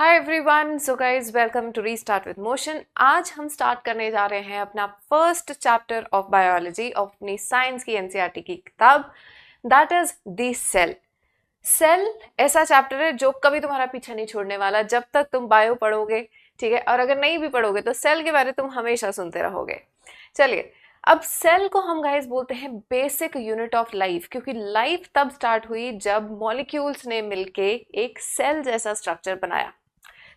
Hi everyone, so guys welcome to restart with motion. आज हम start करने जा रहे हैं अपना first chapter of biology of अपनी साइंस की एनसीईआरटी की किताब, that is the cell. Cell ऐसा चैप्टर है जो कभी तुम्हारा पीछा नहीं छोड़ने वाला जब तक तुम बायो पढ़ोगे, ठीक है। और अगर नहीं भी पढ़ोगे तो सेल के बारे में तुम हमेशा सुनते रहोगे। चलिए, अब सेल को हम गाइस बोलते हैं बेसिक यूनिट ऑफ लाइफ, क्योंकि लाइफ तब स्टार्ट हुई जब मॉलिक्यूल्स ने मिलके एक सेल जैसा स्ट्रक्चर बनाया।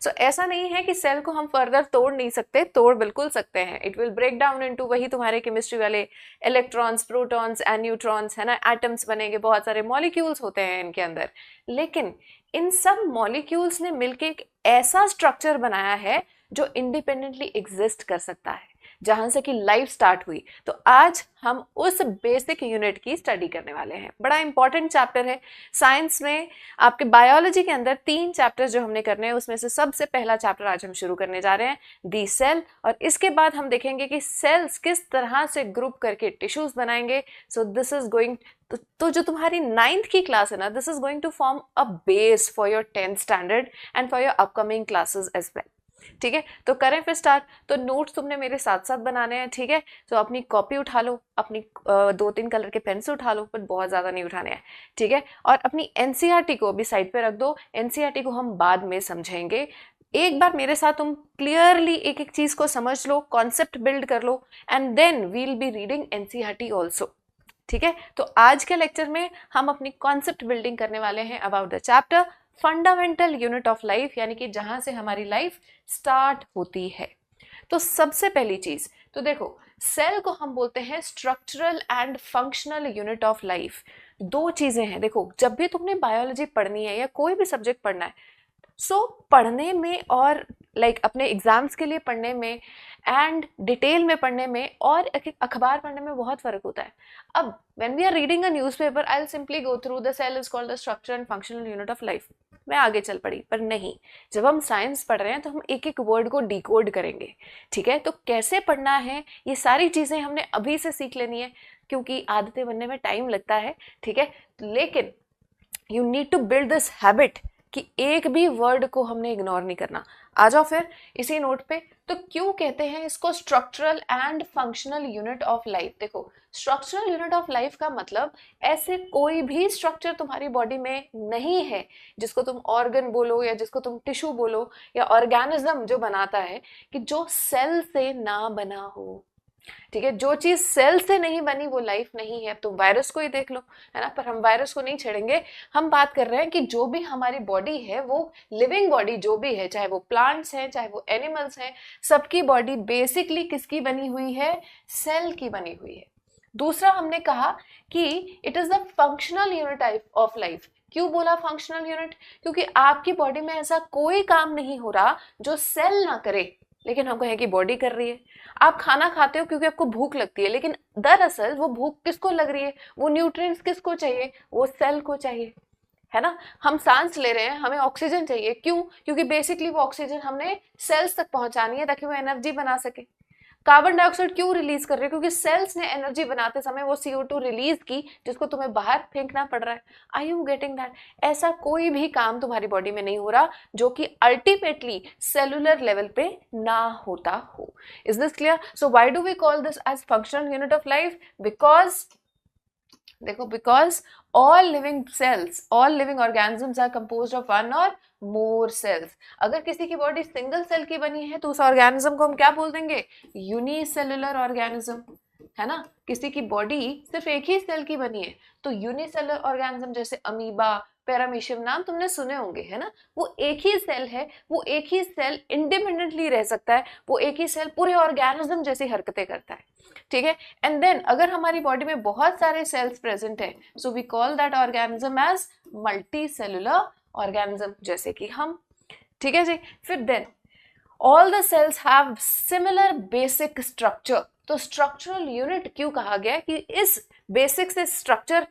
सो ऐसा नहीं है कि सेल को हम फर्दर तोड़ नहीं सकते, तोड़ बिल्कुल सकते हैं। It will break down into वही तुम्हारे केमिस्ट्री वाले इलेक्ट्रॉन्स, प्रोटॉन्स एंड न्यूट्रॉन्स, है ना। एटम्स बनेंगे, बहुत सारे मॉलिक्यूल्स होते हैं इनके अंदर। लेकिन इन सब मॉलिक्यूल्स ने मिलके एक ऐसा स्ट्रक्चर बनाया है जो इंडिपेंडेंटली एग्जिस्ट कर सकता है, जहां से कि लाइफ स्टार्ट हुई। तो आज हम उस बेसिक यूनिट की स्टडी करने वाले हैं। बड़ा इंपॉर्टेंट चैप्टर है साइंस में। आपके बायोलॉजी के अंदर 3 चैप्टर्स जो हमने करने हैं, उसमें से सबसे पहला चैप्टर आज हम शुरू करने जा रहे हैं, दी सेल। और इसके बाद हम देखेंगे कि सेल्स किस तरह से ग्रुप करके टिश्यूज बनाएंगे। सो दिस इज गोइंग तो जो तुम्हारी 9th की क्लास है ना, this is going to form a base for your 10th standard and for your upcoming classes as well. ठीक है, तो करें फिर स्टार्ट। तो नोट्स तुमने मेरे साथ साथ बनाने हैं, ठीक है। तो अपनी कॉपी उठा लो, अपनी 2-3 कलर के पेन से उठा लो, पर बहुत ज्यादा नहीं उठाने हैं, ठीक है। और अपनी एनसीईआरटी को अभी साइड पे रख दो, एनसीईआरटी को हम बाद में समझेंगे। एक बार मेरे साथ तुम क्लियरली एक एक चीज को समझ लो, कॉन्सेप्ट बिल्ड कर लो, and then we will be reading NCERT also. ठीक है, तो आज के लेक्चर में हम अपनी कॉन्सेप्ट बिल्डिंग करने वाले हैं about the chapter fundamental unit of life, यानी कि जहां से हमारी लाइफ स्टार्ट होती है। तो सबसे पहली चीज तो देखो, सेल को हम बोलते हैं structural and functional unit of life. 2 चीजें हैं। देखो, जब भी तुमने बायोलॉजी पढ़नी है या कोई भी सब्जेक्ट पढ़ना है, पढ़ने में और अपने एग्जाम्स के लिए पढ़ने में एंड डिटेल में पढ़ने में और अखबार पढ़ने में बहुत फर्क होता है। अब when we are reading a newspaper, I will simply go through the cell is called the structure and functional unit of life, मैं आगे चल पड़ी। पर नहीं, जब हम साइंस पढ़ रहे हैं तो हम एक एक वर्ड को डिकोड करेंगे, ठीक है। तो कैसे पढ़ना है, ये सारी चीजें हमने अभी से सीख लेनी है, क्योंकि आदतें बनने में टाइम लगता है, ठीक है। लेकिन you need to build this habit कि एक भी वर्ड को हमने इग्नोर नहीं करना। आ जाओ फिर इसी नोट पे। तो क्यों कहते हैं इसको structural and functional unit of life? देखो, स्ट्रक्चरल यूनिट ऑफ लाइफ का मतलब ऐसे कोई भी स्ट्रक्चर तुम्हारी बॉडी में नहीं है जिसको तुम ऑर्गन बोलो या जिसको तुम टिश्यू बोलो या ऑर्गेनिज्म जो बनाता है, कि जो सेल से ना बना हो, ठीक है। जो चीज सेल से नहीं बनी वो लाइफ नहीं है। अब तुम वायरस को ही देख लो, है ना। पर हम वायरस को नहीं छेड़ेंगे। हम बात कर रहे हैं कि जो भी हमारी बॉडी है, वो लिविंग बॉडी जो भी है, चाहे वो प्लांट्स हैं चाहे वो एनिमल्स हैं, सबकी बॉडी बेसिकली किसकी बनी हुई है? सेल की बनी हुई है। दूसरा हमने कहा कि it is the functional unit of life. क्यों बोला फंक्शनल यूनिट? क्योंकि आपकी बॉडी में ऐसा कोई काम नहीं हो रहा जो सेल ना करे, लेकिन हम कहें कि बॉडी कर रही है। आप खाना खाते हो क्योंकि आपको भूख लगती है, लेकिन दरअसल वो भूख किसको लग रही है? वो न्यूट्रिएंट्स किसको चाहिए? वो सेल को चाहिए, है ना। हम सांस ले रहे हैं, हमें ऑक्सीजन चाहिए। क्यों? क्योंकि बेसिकली वो ऑक्सीजन हमने सेल्स तक पहुंचानी है ताकि वो एनर्जी बना सके। कार्बन डाइऑक्साइड क्यों रिलीज कर रहे हैं? क्योंकि सेल्स ने एनर्जी बनाते समय वो CO2 रिलीज की, जिसको तुम्हें बाहर फेंकना पड़ रहा है। आई यू गेटिंग दैट? ऐसा कोई भी काम तुम्हारी बॉडी में नहीं हो रहा जो कि अल्टीमेटली सेलुलर लेवल पे ना होता हो। Is this clear? So why do we call this as functional unit of life? Because देखो, because all living cells, all living organisms are composed of one or more cells. अगर किसी की body single cell की बनी है तो उस organism को हम क्या बोल देंगे? यूनिसेलुलर ऑर्गेनिज्म, है ना। किसी की बॉडी सिर्फ एक ही सेल की बनी है तो यूनिसेलुलर ऑर्गेनिज्म, जैसे अमीबा, पैरामीशियम, नाम तुमने सुने होंगे, है ना। वो एक ही सेल है, वो एक ही सेल इंडिपेंडेंटली रह सकता है, वो एक ही सेल पूरे ऑर्गेनिज्म जैसी हरकतें करता है, ठीक है। एंड देन अगर हमारी बॉडी में बहुत सारे सेल्स प्रेजेंट है, so we call that organism as multi cellular organism, जैसे कि हम, ठीक है जी। फिर then all the cells have similar basic structure. तो स्ट्रक्चरल यूनिट क्यों कहा गया? कि इस बेसिक से स्ट्रक्चर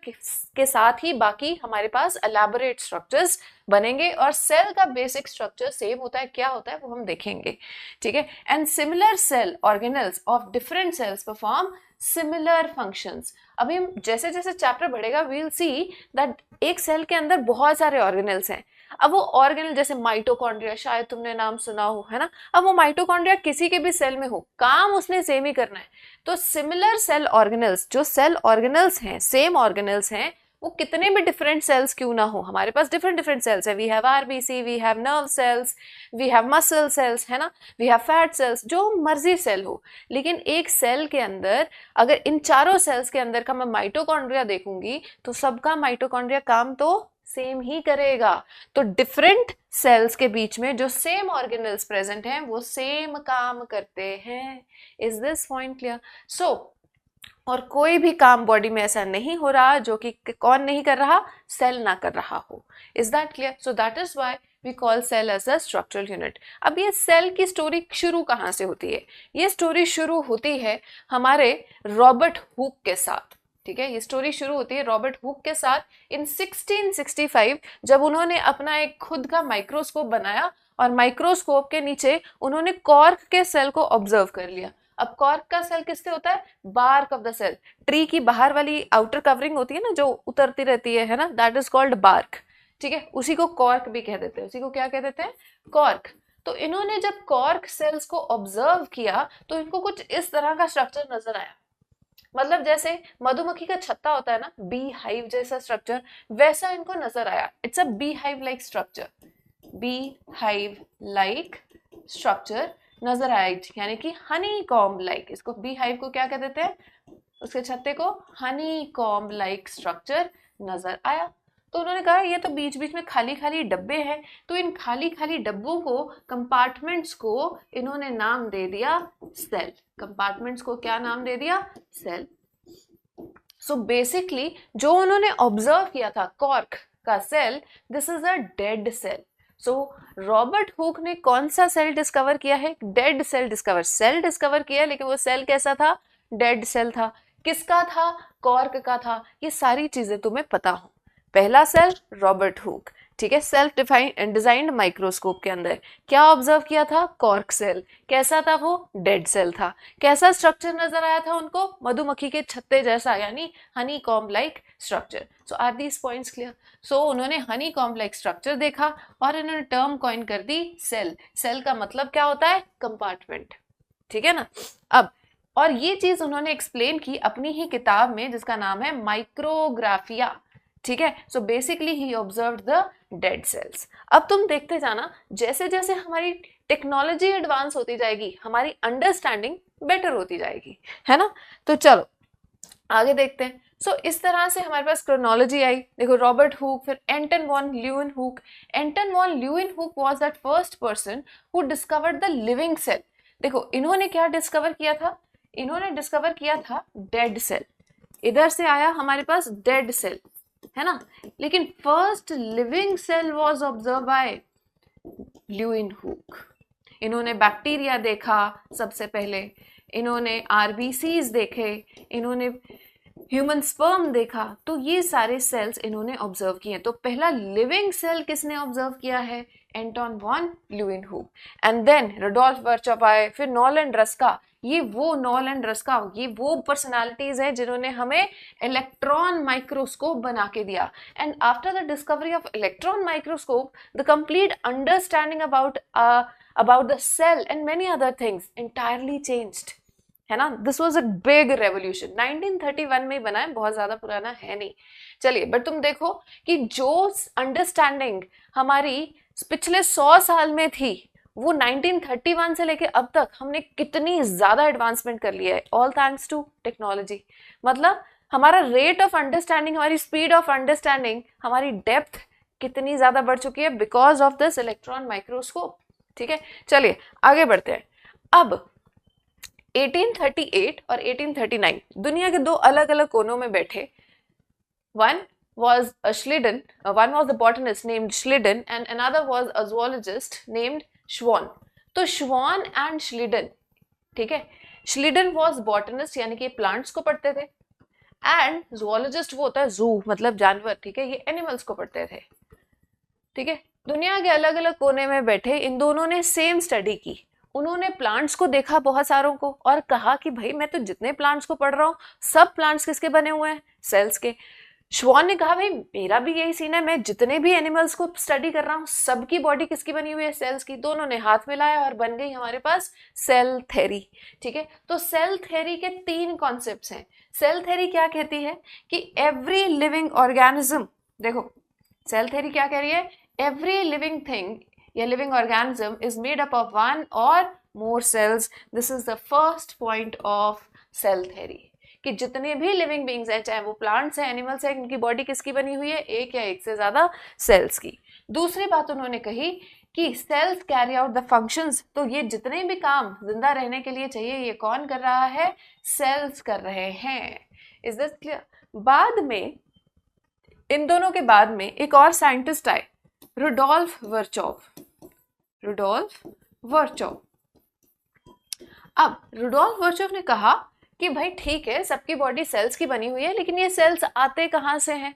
के साथ ही बाकी हमारे पास एलैबोरेट स्ट्रक्चर्स बनेंगे, और सेल का बेसिक स्ट्रक्चर सेम होता है। क्या होता है वो हम देखेंगे, ठीक है। And similar cell organelles of different cells perform similar functions. अभी जैसे जैसे चैप्टर बढ़ेगा वी विल सी दैट एक सेल के अंदर बहुत सारे ऑर्गेनल्स हैं। अब वो ऑर्गेनल जैसे माइटोकॉन्ड्रिया, शायद तुमने नाम सुना हो, है ना। अब वो माइटोकॉन्ड्रिया किसी के भी सेल में हो, काम उसने सेम ही करना है। तो सिमिलर सेल ऑर्गेनल्स, जो सेल ऑर्गेनल्स हैं, सेम ऑर्गेनल्स हैं, वो कितने भी डिफरेंट सेल्स क्यों ना हो, हमारे पास डिफरेंट डिफरेंट सेल्स है, we have RBC, we have nerve cells, we have muscle cells, है ना, वी हैव फैट सेल्स, जो मर्जी सेल हो, लेकिन एक सेल के अंदर अगर इन चारों सेल्स के अंदर का मैं माइटोकॉन्ड्रिया देखूंगी तो सबका माइटोकॉन्ड्रिया काम तो सेम ही करेगा। तो डिफरेंट सेल्स के बीच में जो सेम ऑर्गेनल्स प्रेजेंट हैं वो सेम काम करते हैं। Is this point clear? So और कोई भी काम बॉडी में ऐसा नहीं हो रहा जो कि कौन नहीं कर रहा, सेल ना कर रहा हो। Is that clear? So that is why we call cell as a structural unit. अब ये सेल की स्टोरी शुरू कहाँ से होती है? ये स्टोरी शुरू होती है हमारे रॉबर्ट हुक के साथ, ठीक है। ये स्टोरी शुरू होती है रॉबर्ट हुक के साथ इन 1665, जब उन्होंने अपना एक खुद का माइक्रोस्कोप बनाया और माइक्रोस्कोप के नीचे उन्होंने कॉर्क के सेल को ऑब्जर्व कर लिया। अब कॉर्क का सेल किससे होता है? Bark of the cell, tree की बाहर वाली आउटर कवरिंग होती है ना जो उतरती रहती है ना, दैट इज कॉल्ड बार्क, ठीक है। उसी को कॉर्क भी कह देते हैं, उसी को क्या कह देते हैं? कॉर्क। तो इन्होंने जब कॉर्क सेल्स को ऑब्जर्व किया तो इनको कुछ इस तरह का स्ट्रक्चर नजर आया, मतलब जैसे मधुमक्खी का छत्ता होता है ना, बी हाइव जैसा स्ट्रक्चर, वैसा इनको नजर आया। It's a bee hive like structure, bee hive like structure नजर आया, यानी कि हनी कॉम्ब लाइक। इसको बी हाइव को क्या कह देते हैं? उसके छत्ते को हनी कॉम्ब लाइक स्ट्रक्चर नजर आया। तो उन्होंने कहा ये तो बीच बीच में खाली खाली डब्बे हैं, तो इन खाली खाली डब्बों को, कंपार्टमेंट्स को इन्होंने नाम दे दिया सेल। कंपार्टमेंट्स को क्या नाम दे दिया? सेल। सो बेसिकली जो उन्होंने ऑब्जर्व किया था कॉर्क का cell, this is a dead cell. So Robert Hooke ने कौन सा सेल डिस्कवर किया है? डेड सेल डिस्कवर किया, लेकिन वो सेल कैसा था? डेड सेल था। किसका था? कॉर्क का था। ये सारी चीजें तुम्हें पता हो। पहला सेल रॉबर्ट हुक, ठीक है, सेल्फ डिजाइंड माइक्रोस्कोप के अंदर क्या ऑब्जर्व किया था? Cork cell. कैसा था वो? डेड सेल था। कैसा स्ट्रक्चर नजर आया था उनको? मधुमक्खी के छत्ते जैसा, यानी honeycomb like structure. So are these points clear? So उन्होंने हनी कॉम्ब लाइक स्ट्रक्चर देखा और इन्होंने टर्म कॉइन कर दी सेल। सेल का मतलब क्या होता है? कंपार्टमेंट, ठीक है ना। अब और ये चीज उन्होंने एक्सप्लेन की अपनी ही किताब में जिसका नाम है माइक्रोग्राफिया, ठीक है। So basically he observed the dead cells. अब तुम देखते जाना, जैसे जैसे हमारी टेक्नोलॉजी एडवांस होती जाएगी हमारी अंडरस्टैंडिंग बेटर होती जाएगी, है ना। तो चलो आगे देखते हैं। सो इस तरह से हमारे पास क्रोनोलॉजी आई। देखो रॉबर्ट हुक, फिर Anton von Leeuwenhoek. Anton von Leeuwenhoek was that first person who discovered the living cell. देखो इन्होंने क्या डिस्कवर किया था? इन्होंने डिस्कवर किया था डेड सेल। इधर से आया हमारे पास डेड सेल, है ना, लेकिन first living cell was observe by Leeuwenhoek. इन्होंने बैक्टीरिया देखा सबसे पहले, इन्होंने आरबीसीज देखे, इन्होंने ह्यूमन स्पर्म देखा, तो ये सारे सेल्स इन्होंने ऑब्जर्व किए। तो पहला लिविंग सेल किसने ऑब्जर्व किया है? एंटन von Leeuwenhoek. And then Rudolf बर्चॉप आए, फिर नॉलेंड रस्का। ये वो पर्सनालिटीज हैं जिन्होंने हमें इलेक्ट्रॉन माइक्रोस्कोप बना के दिया। And after the discovery of electron microscope the complete understanding about the cell and many other things entirely changed, है ना। This was a big revolution. 1931 में बना है, बहुत ज्यादा पुराना है नहीं। चलिए बट तुम देखो कि जो अंडरस्टैंडिंग हमारी पिछले 100 साल में थी वो 1931 से लेके अब तक हमने कितनी ज्यादा एडवांसमेंट कर लिया है, ऑल थैंक्स टू टेक्नोलॉजी। मतलब हमारा रेट ऑफ अंडरस्टैंडिंग, हमारी स्पीड ऑफ अंडरस्टैंडिंग, हमारी डेप्थ कितनी ज्यादा बढ़ चुकी है because of this electron microscope, ठीक है। चलिए आगे बढ़ते हैं। अब 1838 और 1839 दुनिया के दो अलग अलग कोनों में बैठे, one was the botanist named Schleiden and another was a zoologist named Schwann। तो Schwann and Schleiden, ठीक है, Schleiden was botanist यानी कि प्लांट्स को पढ़ते थे, एंड zoologist वो होता है जू मतलब जानवर, ठीक है, ये एनिमल्स को पढ़ते थे, ठीक है। दुनिया के अलग अलग कोने में बैठे इन दोनों ने सेम स्टडी की। उन्होंने प्लांट्स को देखा बहुत सारों को और कहा कि भाई मैं तो जितने प्लांट्स को पढ़ रहा हूँ सब प्लांट्स किसके बने हुए हैं? सेल्स के। श्वान ने कहा भाई मेरा भी यही सीन है, मैं जितने भी एनिमल्स को स्टडी कर रहा हूँ सबकी बॉडी किसकी बनी हुई है, सेल्स की। दोनों ने हाथ मिलाया और बन गई हमारे पास सेल थ्योरी। ठीक है, तो सेल थ्योरी के 3 कॉन्सेप्ट्स हैं। सेल थ्योरी क्या कहती है कि एवरी लिविंग ऑर्गेनिज्म, देखो सेल थ्योरी क्या कह रही है, एवरी लिविंग थिंग या living organism is made up of 1 और more cells. This is the first point of cell theory, कि जितने भी लिविंग बींग्स हैं, चाहे वो प्लांट्स हैं, एनिमल्स हैं, इनकी बॉडी किसकी बनी हुई है, एक या एक से ज्यादा सेल्स की। दूसरी बात उन्होंने कही कि cells carry out the functions, तो ये जितने भी काम जिंदा रहने के लिए चाहिए ये कौन कर रहा है, सेल्स कर रहे हैं। Is this clear? बाद में इन दोनों के बाद में एक और साइंटिस्ट आए, रुडोल्फ वर्चोव। रुडोल्फ वर्चोव। अब रुडोल्फ वर्चोव ने कहा कि भाई ठीक है सबकी बॉडी सेल्स की बनी हुई है, लेकिन ये सेल्स आते कहाँ से हैं,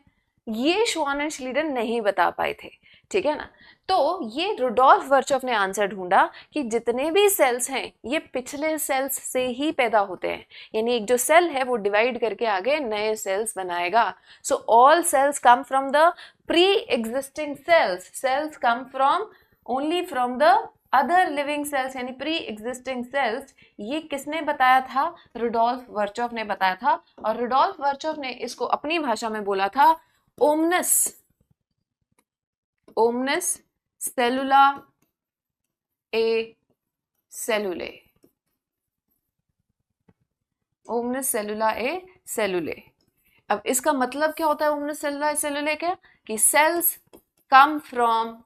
ये श्वान एंड श्लीडन नहीं बता पाए थे। ठीक है ना, तो ये रुडोल्फ वर्चोव ने आंसर ढूंढा कि जितने भी सेल्स हैं ये पिछले सेल्स से ही पैदा होते हैं, यानी एक जो सेल है वो डिवाइड करके आगे नए सेल्स बनाएगा। So all cells come from the pre existing cells, cells come from only from the other living cells, यानी प्री एग्जिस्टिंग सेल्स। ये किसने बताया था, रुडोल्फ वर्चोव ने बताया था। और रुडोल्फ वर्चोव ने इसको अपनी भाषा में बोला था ओमनस, ओमनस सेलुला ए सेलुले, ओमनस सेलुला ए सेलुले। अब इसका मतलब क्या होता है ओमनस सेलुला ए सेलुले का, कि cells come from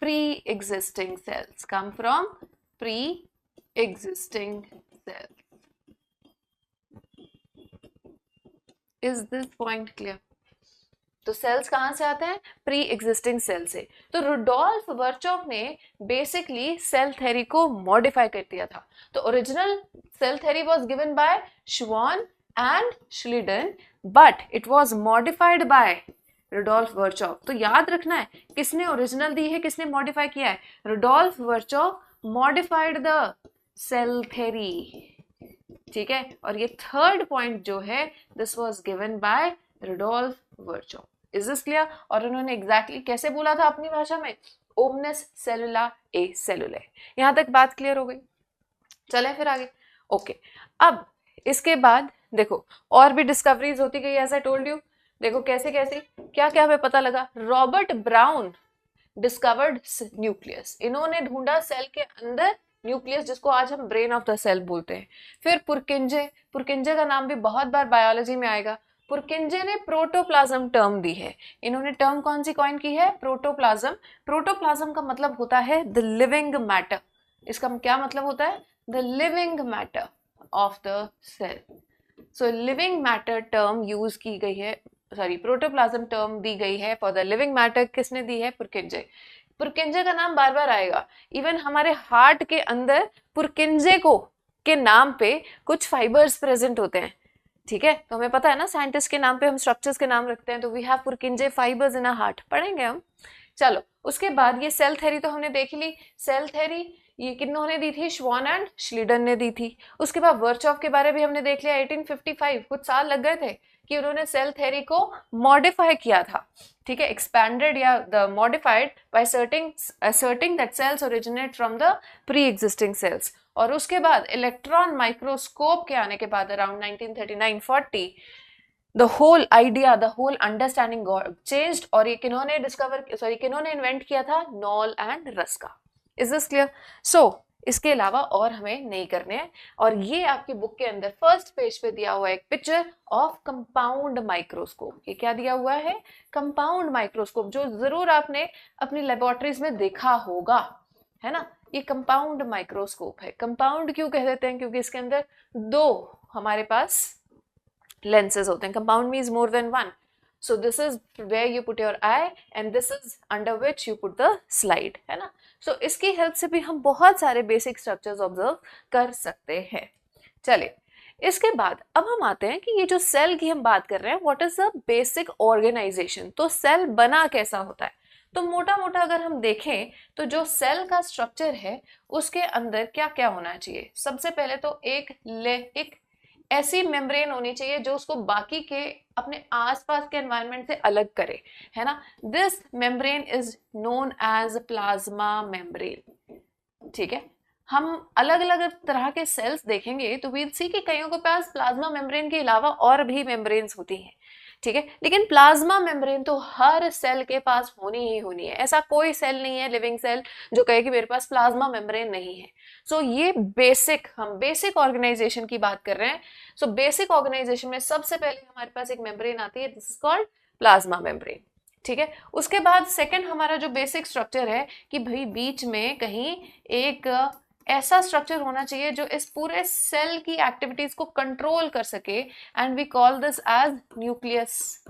pre-existing cells, come from pre-existing cells. Is this point clear? तो सेल्स कहाँ से आते हैं, प्री एग्जिस्टिंग सेल से। तो रुडोल्फ वर्चोव ने बेसिकली सेल थ्योरी को मॉडिफाई कर दिया था। तो original cell theory was given by Schwann and Schleiden, but it was modified by Rudolf Virchow. तो याद रखना है किसने ओरिजिनल दी है, किसने मॉडिफाई किया है, Rudolf Virchow modified the cell theory. ठीक है, और ये थर्ड पॉइंट जो है this was given by Rudolf Virchow. Is this clear? और उन्होंने एग्जैक्टली कैसे बोला था अपनी भाषा में, ओमनस सेलुला ए सेलुले। यहां तक बात क्लियर हो गई, चले फिर आगे। ओके, अब इसके बाद देखो और भी डिस्कवरीज होती गई, एज आई टोल्ड यू। देखो कैसे कैसे क्या क्या हमें पता लगा। रॉबर्ट ब्राउन डिस्कवर्ड न्यूक्लियस, इन्होंने ढूंढा सेल के अंदर न्यूक्लियस, जिसको आज हम ब्रेन ऑफ द सेल बोलते हैं। फिर पुरकिंजे, पुरकिंजे का नाम भी बहुत बार बायोलॉजी में आएगा। पुरकिंजे ने प्रोटोप्लाज्म टर्म दी है। इन्होंने टर्म कौन सी कॉइन की है, प्रोटोप्लाज्म। प्रोटोप्लाज्म का मतलब होता है द लिविंग मैटर। इसका क्या मतलब होता है, the living matter of the cell. So living matter term use की गई है, सॉरी प्रोटोप्लाज्म टर्म दी गई है फॉर द लिविंग मैटर। किसने दी है, पुरकिंजे। पुरकिंजे का नाम बार बार आएगा। इवन हमारे हार्ट के अंदर पुरकिंजे को के नाम पे कुछ फाइबर्स प्रेजेंट होते हैं। ठीक है, तो हमें पता है ना साइंटिस्ट के नाम पे हम स्ट्रक्चर्स के नाम रखते हैं, तो we have Purkinje fibres in a heart, पढ़ेंगे हम। चलो उसके बाद ये सेल थ्योरी तो हमने देख ली। सेल थ्योरी ये किन्होंने दी थी, श्वान एंड श्लीडन ने दी थी। उसके बाद वर्चोव के बारे भी हमने देख लिया, 1855, कुछ साल लग गए थे कि उन्होंने सेल थ्योरी को मॉडिफाई किया था। ठीक है, एक्सपैंडेड या the modified by asserting that cells originate from the pre-existing cells। और उसके बाद इलेक्ट्रॉन माइक्रोस्कोप के आने के बाद around 1939-40 the whole idea, the whole understanding got changed। और ये किन्होंने किन्होंने इन्वेंट किया था, Knoll and Ruska. Is this clear? So इसके अलावा और हमें नहीं करने हैं। और ये आपकी बुक के अंदर फर्स्ट पेज पे दिया हुआ है एक पिक्चर ऑफ कंपाउंड माइक्रोस्कोप। ये क्या दिया हुआ है, कंपाउंड माइक्रोस्कोप, जो जरूर आपने अपनी लेबोरेटरीज में देखा होगा, है ना। ये कंपाउंड माइक्रोस्कोप है। कंपाउंड क्यों कह देते हैं, क्योंकि इसके अंदर 2 हमारे पास lenses होते हैं। Compound means more than one. So this is where you put your eye and this is under which you put the slide, है ना। So इसकी हेल्प से भी हम बहुत सारे बेसिक स्ट्रक्चर्स ऑब्जर्व कर सकते हैं। चलिए इसके बाद अब हम आते हैं कि ये जो सेल की हम बात कर रहे हैं, what is the basic organisation. तो सेल बना कैसा होता है, तो मोटा मोटा अगर हम देखें तो जो सेल का स्ट्रक्चर है उसके अंदर क्या क्या होना चाहिए। सबसे पहले तो एक ऐसी मेम्ब्रेन होनी चाहिए जो उसको बाकी के अपने आसपास के एनवायरनमेंट से अलग करे, है ना। This membrane is known as plasma membrane. ठीक है, हम अलग अलग तरह के सेल्स देखेंगे तो वील सी कि कईयों के पास प्लाज्मा मेम्ब्रेन के अलावा और भी मेम्ब्रेन्स होती हैं। ठीक है, लेकिन प्लाज्मा मेम्ब्रेन तो हर सेल के पास होनी ही होनी है। ऐसा कोई सेल नहीं है लिविंग सेल जो कहे कि मेरे पास प्लाज्मा मेम्ब्रेन नहीं है। सो ये बेसिक, हम बेसिक ऑर्गेनाइजेशन की बात कर रहे हैं। सो बेसिक ऑर्गेनाइजेशन में सबसे पहले हमारे पास एक मेम्ब्रेन आती है, this is called plasma membrane. ठीक है, उसके बाद सेकंड हमारा जो बेसिक स्ट्रक्चर है कि भाई बीच में कहीं एक ऐसा स्ट्रक्चर होना चाहिए जो इस पूरे सेल की एक्टिविटीज को कंट्रोल कर सके, and we call this as nucleus.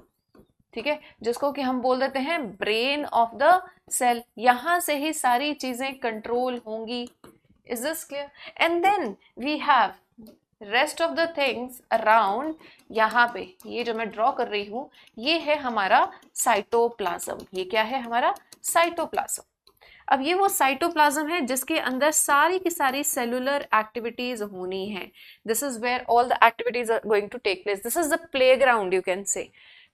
ठीक है, जिसको कि हम बोल देते हैं ब्रेन ऑफ द सेल। यहां से ही सारी चीजें कंट्रोल होंगी। Is this clear? And then we have rest of the things around. यहाँ पे ये जो मैं ड्रॉ कर रही हूं ये है हमारा साइटोप्लाज्म। ये क्या है? हमारा साइटोप्लाज्म। अब ये वो साइटोप्लाज्म है जिसके अंदर सारी की सारी सेलुलर एक्टिविटीज होनी है। This is where all the activities are going to take place. This is the playground you can say.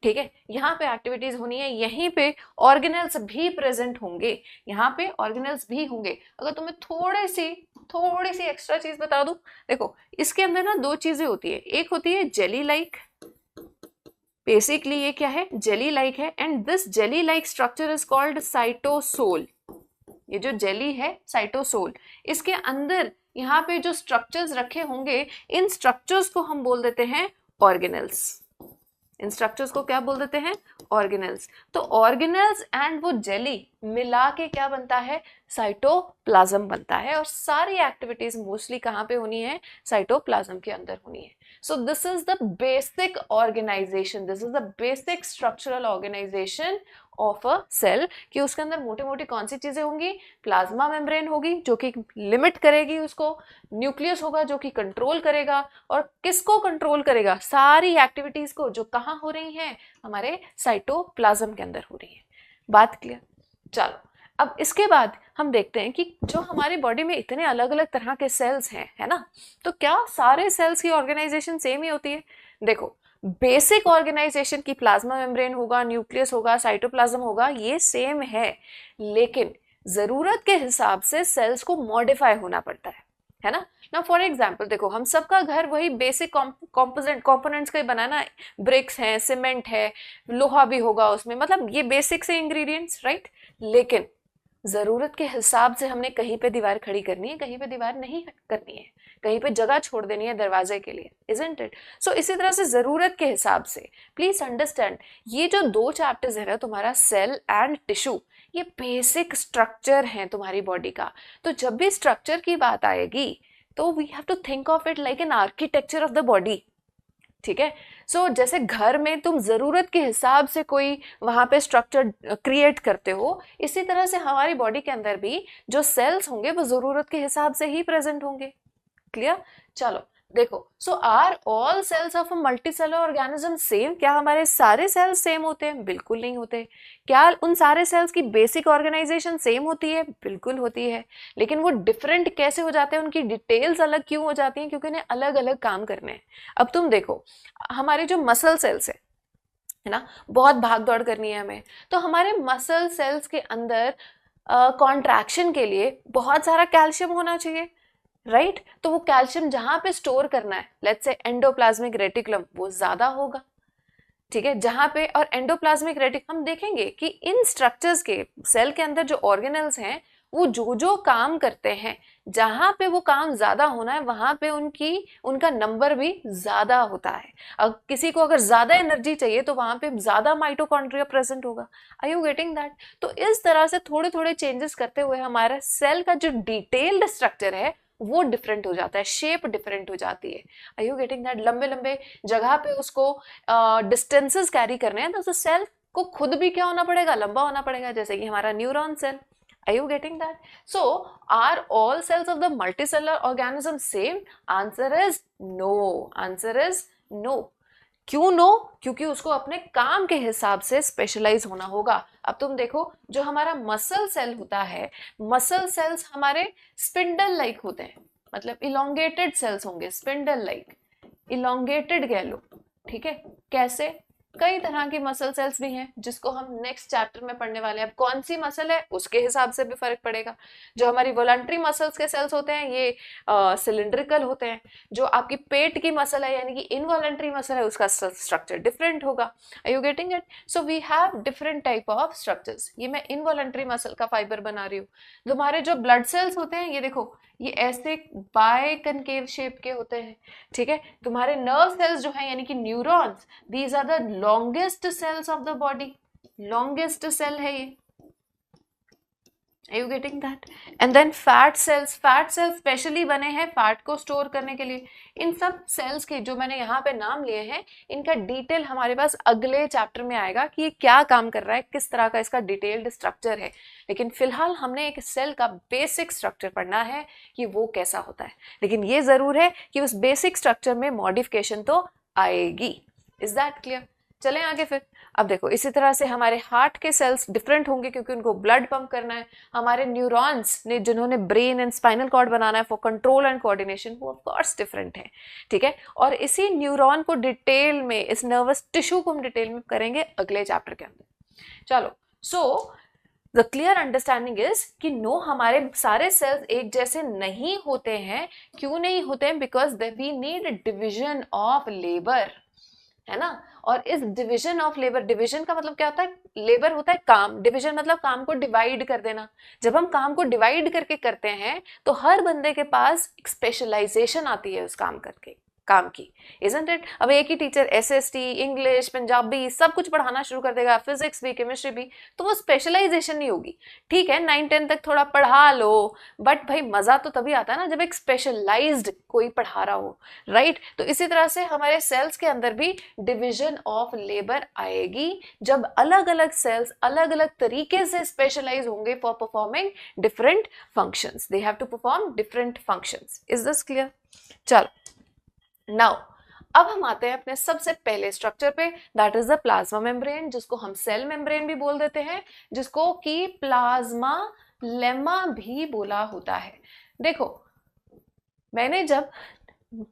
ठीक है, यहाँ पे एक्टिविटीज होनी है, यहीं पे ऑर्गेनल्स भी प्रेजेंट होंगे, यहाँ पे ऑर्गेनल्स भी होंगे। अगर तुम्हें थोड़ी सी एक्स्ट्रा चीज बता दूं, देखो इसके अंदर ना दो चीजें होती है। एक होती है जेली लाइक, बेसिकली ये क्या है? जेली लाइक है, and this jelly like structure is called cytosol. ये जो जेली है साइटोसोल, इसके अंदर यहाँ पे जो स्ट्रक्चर्स रखे होंगे, इन स्ट्रक्चर्स को हम बोल देते हैं ऑर्गेनल्स। इन स्ट्रक्चर्स को क्या बोल देते हैं? ऑर्गेनल्स। तो ऑर्गेनल्स एंड वो जेली मिला के क्या बनता है? साइटोप्लाज्म बनता है। और सारी एक्टिविटीज मोस्टली कहाँ पे होनी है? साइटोप्लाज्म के अंदर होनी है। So this is the basic organisation, this is the basic structural organisation of a cell, कि उसके अंदर मोटी मोटी कौन सी चीजें होंगी? प्लाज्मा मेम्ब्रेन होगी जो कि लिमिट करेगी उसको, न्यूक्लियस होगा जो कि कंट्रोल करेगा, और किसको कंट्रोल करेगा? सारी एक्टिविटीज को जो कहाँ हो रही हैं? हमारे साइटोप्लाज्म के अंदर हो रही है। बात क्लियर? चलो अब इसके बाद हम देखते हैं कि जो हमारी बॉडी में इतने अलग अलग तरह के सेल्स हैं, है ना, तो क्या सारे सेल्स की ऑर्गेनाइजेशन सेम ही होती है? देखो बेसिक ऑर्गेनाइजेशन की प्लाज्मा मेम्ब्रेन होगा, न्यूक्लियस होगा, साइटोप्लाज्म होगा, ये सेम है, लेकिन जरूरत के हिसाब से सेल्स को मॉडिफाई होना पड़ता है ना। ना फॉर एग्जाम्पल देखो, हम सबका घर वही बेसिक कंपोनेंट्स का ही बना ना, ब्रिक्स हैं, सीमेंट है, लोहा भी होगा उसमें, मतलब ये बेसिक से इंग्रेडिएंट्स, राइट। लेकिन जरूरत के हिसाब से हमने कहीं पे दीवार खड़ी करनी है, कहीं पे दीवार नहीं करनी है, कहीं पे जगह छोड़ देनी है दरवाजे के लिए, इजंट इट? सो इसी तरह से जरूरत के हिसाब से, प्लीज अंडरस्टैंड, ये जो दो चैप्टर्स है ना तुम्हारा, सेल एंड टिश्यू, ये बेसिक स्ट्रक्चर है तुम्हारी बॉडी का। तो जब भी स्ट्रक्चर की बात आएगी तो we have to think of it like an architecture of the body. ठीक है, सो जैसे घर में तुम जरूरत के हिसाब से कोई वहां पे स्ट्रक्चर क्रिएट करते हो, इसी तरह से हमारी बॉडी के अंदर भी जो सेल्स होंगे वो जरूरत के हिसाब से ही प्रेजेंट होंगे। क्लियर? चलो देखो, so are all cells of a multicellular organism same? क्या हमारे सारे सेल्स सेम होते हैं? बिल्कुल नहीं होते। क्या उन सारे सेल्स की बेसिक ऑर्गेनाइजेशन सेम होती है? बिल्कुल होती है। लेकिन वो डिफरेंट कैसे हो जाते हैं, उनकी डिटेल्स अलग क्यों हो जाती हैं? क्योंकि उन्हें अलग अलग काम करने हैं। अब तुम देखो, हमारे जो मसल सेल्स है ना, बहुत भाग दौड़ करनी है हमें, तो हमारे मसल सेल्स के अंदर कॉन्ट्रैक्शन के लिए बहुत सारा कैल्शियम होना चाहिए, राइट। तो वो कैल्शियम जहां पे स्टोर करना है, लेट्स से एंडोप्लाज्मिक रेटिकुलम, वो ज्यादा होगा। ठीक है, जहां पे, और एंडोप्लाज्मिक रेटिकुलम हम देखेंगे कि इन स्ट्रक्चर्स के सेल के अंदर जो ऑर्गेनल्स हैं वो जो काम करते हैं, जहां पे वो काम ज्यादा होना है वहां पे उनका नंबर भी ज्यादा होता है। अब किसी को अगर ज्यादा एनर्जी चाहिए तो वहां पे ज्यादा माइटोकॉन्ड्रिया प्रेजेंट होगा। Are you getting that? तो इस तरह से थोड़े थोड़े चेंजेस करते हुए हमारा सेल का जो डिटेल्ड स्ट्रक्चर है वो डिफरेंट हो जाता है, शेप डिफरेंट हो जाती है। Are you getting that? लंबे लंबे जगह पे उसको डिस्टेंसेस कैरी करने हैं, तो सेल को खुद भी क्या होना पड़ेगा? लंबा होना पड़ेगा, जैसे कि हमारा neuron cell. Are you getting that? So, are all cells of the multicellular organism same? Answer is no. Answer is no. क्यों नो? क्योंकि उसको अपने काम के हिसाब से स्पेशलाइज होना होगा। अब तुम देखो, जो हमारा मसल सेल होता है, मसल सेल्स हमारे स्पिंडल लाइक होते हैं, मतलब इलोंगेटेड सेल्स होंगे, स्पिंडल लाइक। इलोंगेटेड कह लो, ठीक है। कैसे? कई तरह की मसल सेल्स भी हैं जिसको हम नेक्स्ट चैप्टर में पढ़ने वाले हैं। अब कौन सी मसल है उसके हिसाब से भी फर्क पड़ेगा। जो हमारी वॉलंटरी मसल्स के सेल्स होते हैं ये सिलिंड्रिकल होते हैं। जो आपकी पेट की मसल है यानी कि इनवॉलंटरी मसल है उसका स्ट्रक्चर डिफरेंट होगा। Are you getting it? So we have different type of structures. ये मैं इनवॉलंटरी मसल का फाइबर बना रही हूँ। तुम्हारे जो ब्लड सेल्स होते हैं ये देखो, ये ऐसे बाय कनकेव शेप के होते हैं, ठीक है। तुम्हारे नर्व सेल्स जो है यानी कि neurons, these are the longest cells of the body, longest cell है ये। Are you getting that? And then fat cells specially बने हैं फैट को स्टोर करने के लिए। इन सब सेल्स के जो मैंने यहाँ पे नाम लिए हैं इनका डिटेल हमारे पास अगले चैप्टर में आएगा कि ये क्या काम कर रहा है, किस तरह का इसका डिटेल्ड स्ट्रक्चर है। लेकिन फिलहाल हमने एक सेल का बेसिक स्ट्रक्चर पढ़ना है कि वो कैसा होता है। लेकिन ये जरूर है कि उस बेसिक स्ट्रक्चर में मॉडिफिकेशन तो आएगी। Is that clear? चलें आगे फिर। अब देखो इसी तरह से हमारे हार्ट के सेल्स डिफरेंट होंगे क्योंकि उनको ब्लड पंप करना है। हमारे न्यूरॉन्स ने जिन्होंने ब्रेन एंड स्पाइनल कॉर्ड बनाना है फॉर कंट्रोल एंड कोऑर्डिनेशन वो ऑफ कोर्स डिफरेंट है, ठीक है। और इसी न्यूरॉन को डिटेल में, इस नर्वस टिश्यू को हम डिटेल में करेंगे अगले चैप्टर के अंदर। चलो, so the clear understanding is कि नो, हमारे सारे सेल्स एक जैसे नहीं होते हैं। क्यों नहीं होते हैं? Because we need division of labour, है ना। और इस डिवीजन ऑफ लेबर, डिवीजन का मतलब क्या होता है? लेबर होता है काम, डिवीजन मतलब काम को डिवाइड कर देना। जब हम काम को डिवाइड करके करते हैं तो हर बंदे के पास एक स्पेशलाइजेशन आती है उस काम की, इजंट इट? अब एक ही टीचर एसएसटी, इंग्लिश, पंजाबी सब कुछ पढ़ाना शुरू कर देगा, फिजिक्स भी, केमिस्ट्री भी, तो वो स्पेशलाइजेशन नहीं होगी। ठीक है 9-10 तक थोड़ा पढ़ा लो, बट भाई मजा तो तभी आता है ना जब एक स्पेशलाइज्ड कोई पढ़ा रहा हो, राइट। तो इसी तरह से हमारे सेल्स के अंदर भी डिविजन ऑफ लेबर आएगी जब अलग अलग सेल्स अलग अलग तरीके से स्पेशलाइज होंगे for performing different functions. They have to perform different functions. Is this clear? चलो, नाउ अब हम आते हैं अपने सबसे पहले स्ट्रक्चर पे, that is the plasma membrane, जिसको हम सेल मेम्ब्रेन भी बोल देते हैं, जिसको कि प्लाज्मा लेमा भी बोला होता है। देखो मैंने जब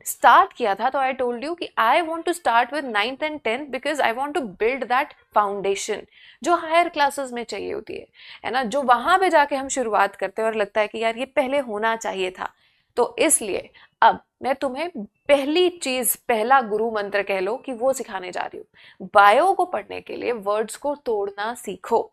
स्टार्ट किया था तो आई टोल्ड यू कि I want to start with 9th and 10th because I want to build that foundation जो हायर क्लासेस में चाहिए होती है ना, जो वहां पे जाके हम शुरुआत करते हैं और लगता है कि यार ये पहले होना चाहिए था। तो इसलिए अब मैं तुम्हें पहली चीज, पहला गुरु मंत्र कह लो कि वो सिखाने जा रही हूँ। बायो को पढ़ने के लिए वर्ड्स को तोड़ना सीखो,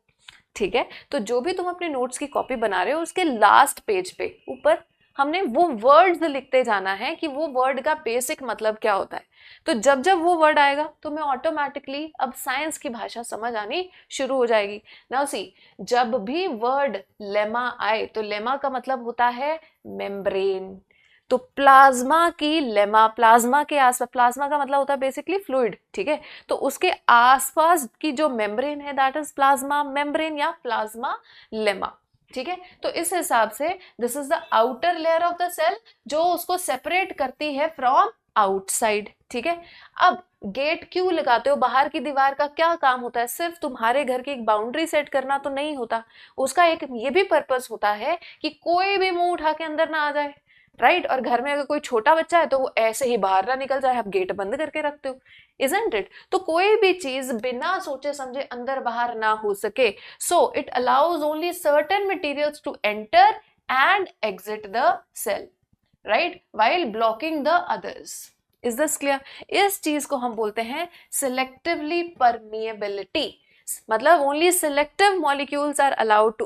ठीक है। तो जो भी तुम अपने नोट्स की कॉपी बना रहे हो उसके लास्ट पेज पे ऊपर हमने वो वर्ड्स लिखते जाना है कि वो वर्ड का बेसिक मतलब क्या होता है। तो जब जब वो वर्ड आएगा तो मैं ऑटोमेटिकली अब साइंस की भाषा समझ आनी शुरू हो जाएगी। नाउ सी, जब भी वर्ड लेमा आए तो लेमा का मतलब होता है मेम्ब्रेन। तो प्लाज्मा की लेमा, प्लाज्मा के आसपास, प्लाज्मा का मतलब होता है बेसिकली फ्लूइड, ठीक है। तो उसके आसपास की जो मेम्ब्रेन है दैट इज प्लाज्मा मेम्ब्रेन या प्लाज्मा लेमा, ठीक है। तो इस हिसाब से this is the outer layer of the cell जो उसको सेपरेट करती है फ्रॉम आउटसाइड, ठीक है। अब गेट क्यों लगाते हो? बाहर की दीवार का क्या काम होता है? सिर्फ तुम्हारे घर की एक बाउंड्री सेट करना तो नहीं होता, उसका एक ये भी पर्पस होता है कि कोई भी मुंह उठा के अंदर ना आ जाए, राइट। और घर में अगर कोई छोटा बच्चा है तो वो ऐसे ही बाहर ना निकल जाए, आप गेट बंद करके रखते हो, isn't it? तो कोई भी चीज बिना सोचे समझे अंदर बाहर ना हो सके, so it allows only certain materials to enter and exit the cell, right, while blocking the others. Is this clear? इस चीज को हम बोलते हैं सिलेक्टिवली परमिएबिलिटी, मतलब only selective molecules are allowed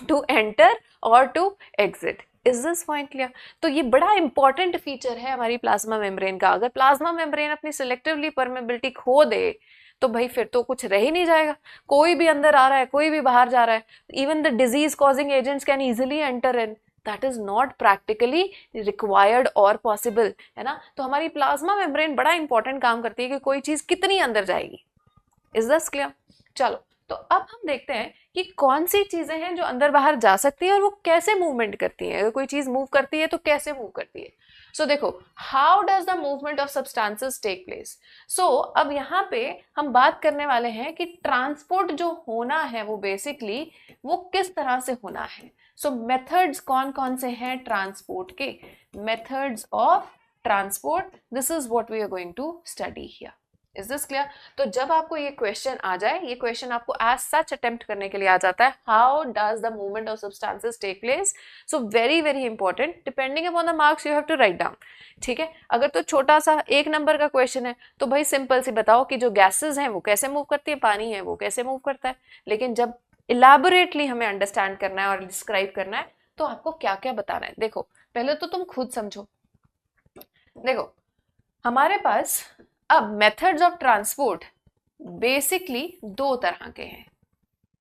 to enter और to exit. Is this point clear? तो ये बड़ा इंपॉर्टेंट फीचर है हमारी प्लाज्मा मेम्ब्रेन का। अगर प्लाज्मा मेम्ब्रेन अपनी सिलेक्टिवली परमेबिलिटी खो दे तो भाई फिर तो कुछ रह ही नहीं जाएगा। कोई भी अंदर आ रहा है, कोई भी बाहर जा रहा है, even the disease causing agents can easily enter in, that is not practically required और पॉसिबल, है ना। तो हमारी प्लाज्मा मेम्ब्रेन बड़ा इंपॉर्टेंट काम करती है कि कोई चीज कितनी अंदर जाएगी। Is this clear? चलो, तो अब हम देखते हैं कि कौन सी चीजें हैं जो अंदर बाहर जा सकती हैं और वो कैसे मूवमेंट करती हैं। अगर कोई चीज मूव करती है तो कैसे मूव करती है। सो देखो, how does the movement of substances take place. So अब यहाँ पे हम बात करने वाले हैं कि ट्रांसपोर्ट जो होना है वो बेसिकली वो किस तरह से होना है। सो मेथड्स कौन कौन से हैं ट्रांसपोर्ट के? Methods of transport, this is what we are going to study here. Is this clear? तो जब आपको ये क्वेश्चन आ जाए, ये क्वेश्चन आपको as such attempt करने के लिए आ जाता है, how does the movement of substances take place? So very very important, depending upon the marks you have to write down. ठीक है, अगर तो छोटा सा 1 नंबर का क्वेश्चन है तो भाई सिंपल सी बताओ कि जो गैसेस हैं वो कैसे मूव करती है, पानी है वो कैसे मूव करता है. लेकिन जब इलैबोरेटली हमें अंडरस्टैंड करना है और डिस्क्राइब करना है तो आपको क्या क्या बताना है. देखो पहले तो तुम खुद समझो. देखो हमारे पास अब मेथड्स ऑफ ट्रांसपोर्ट बेसिकली 2 तरह के हैं.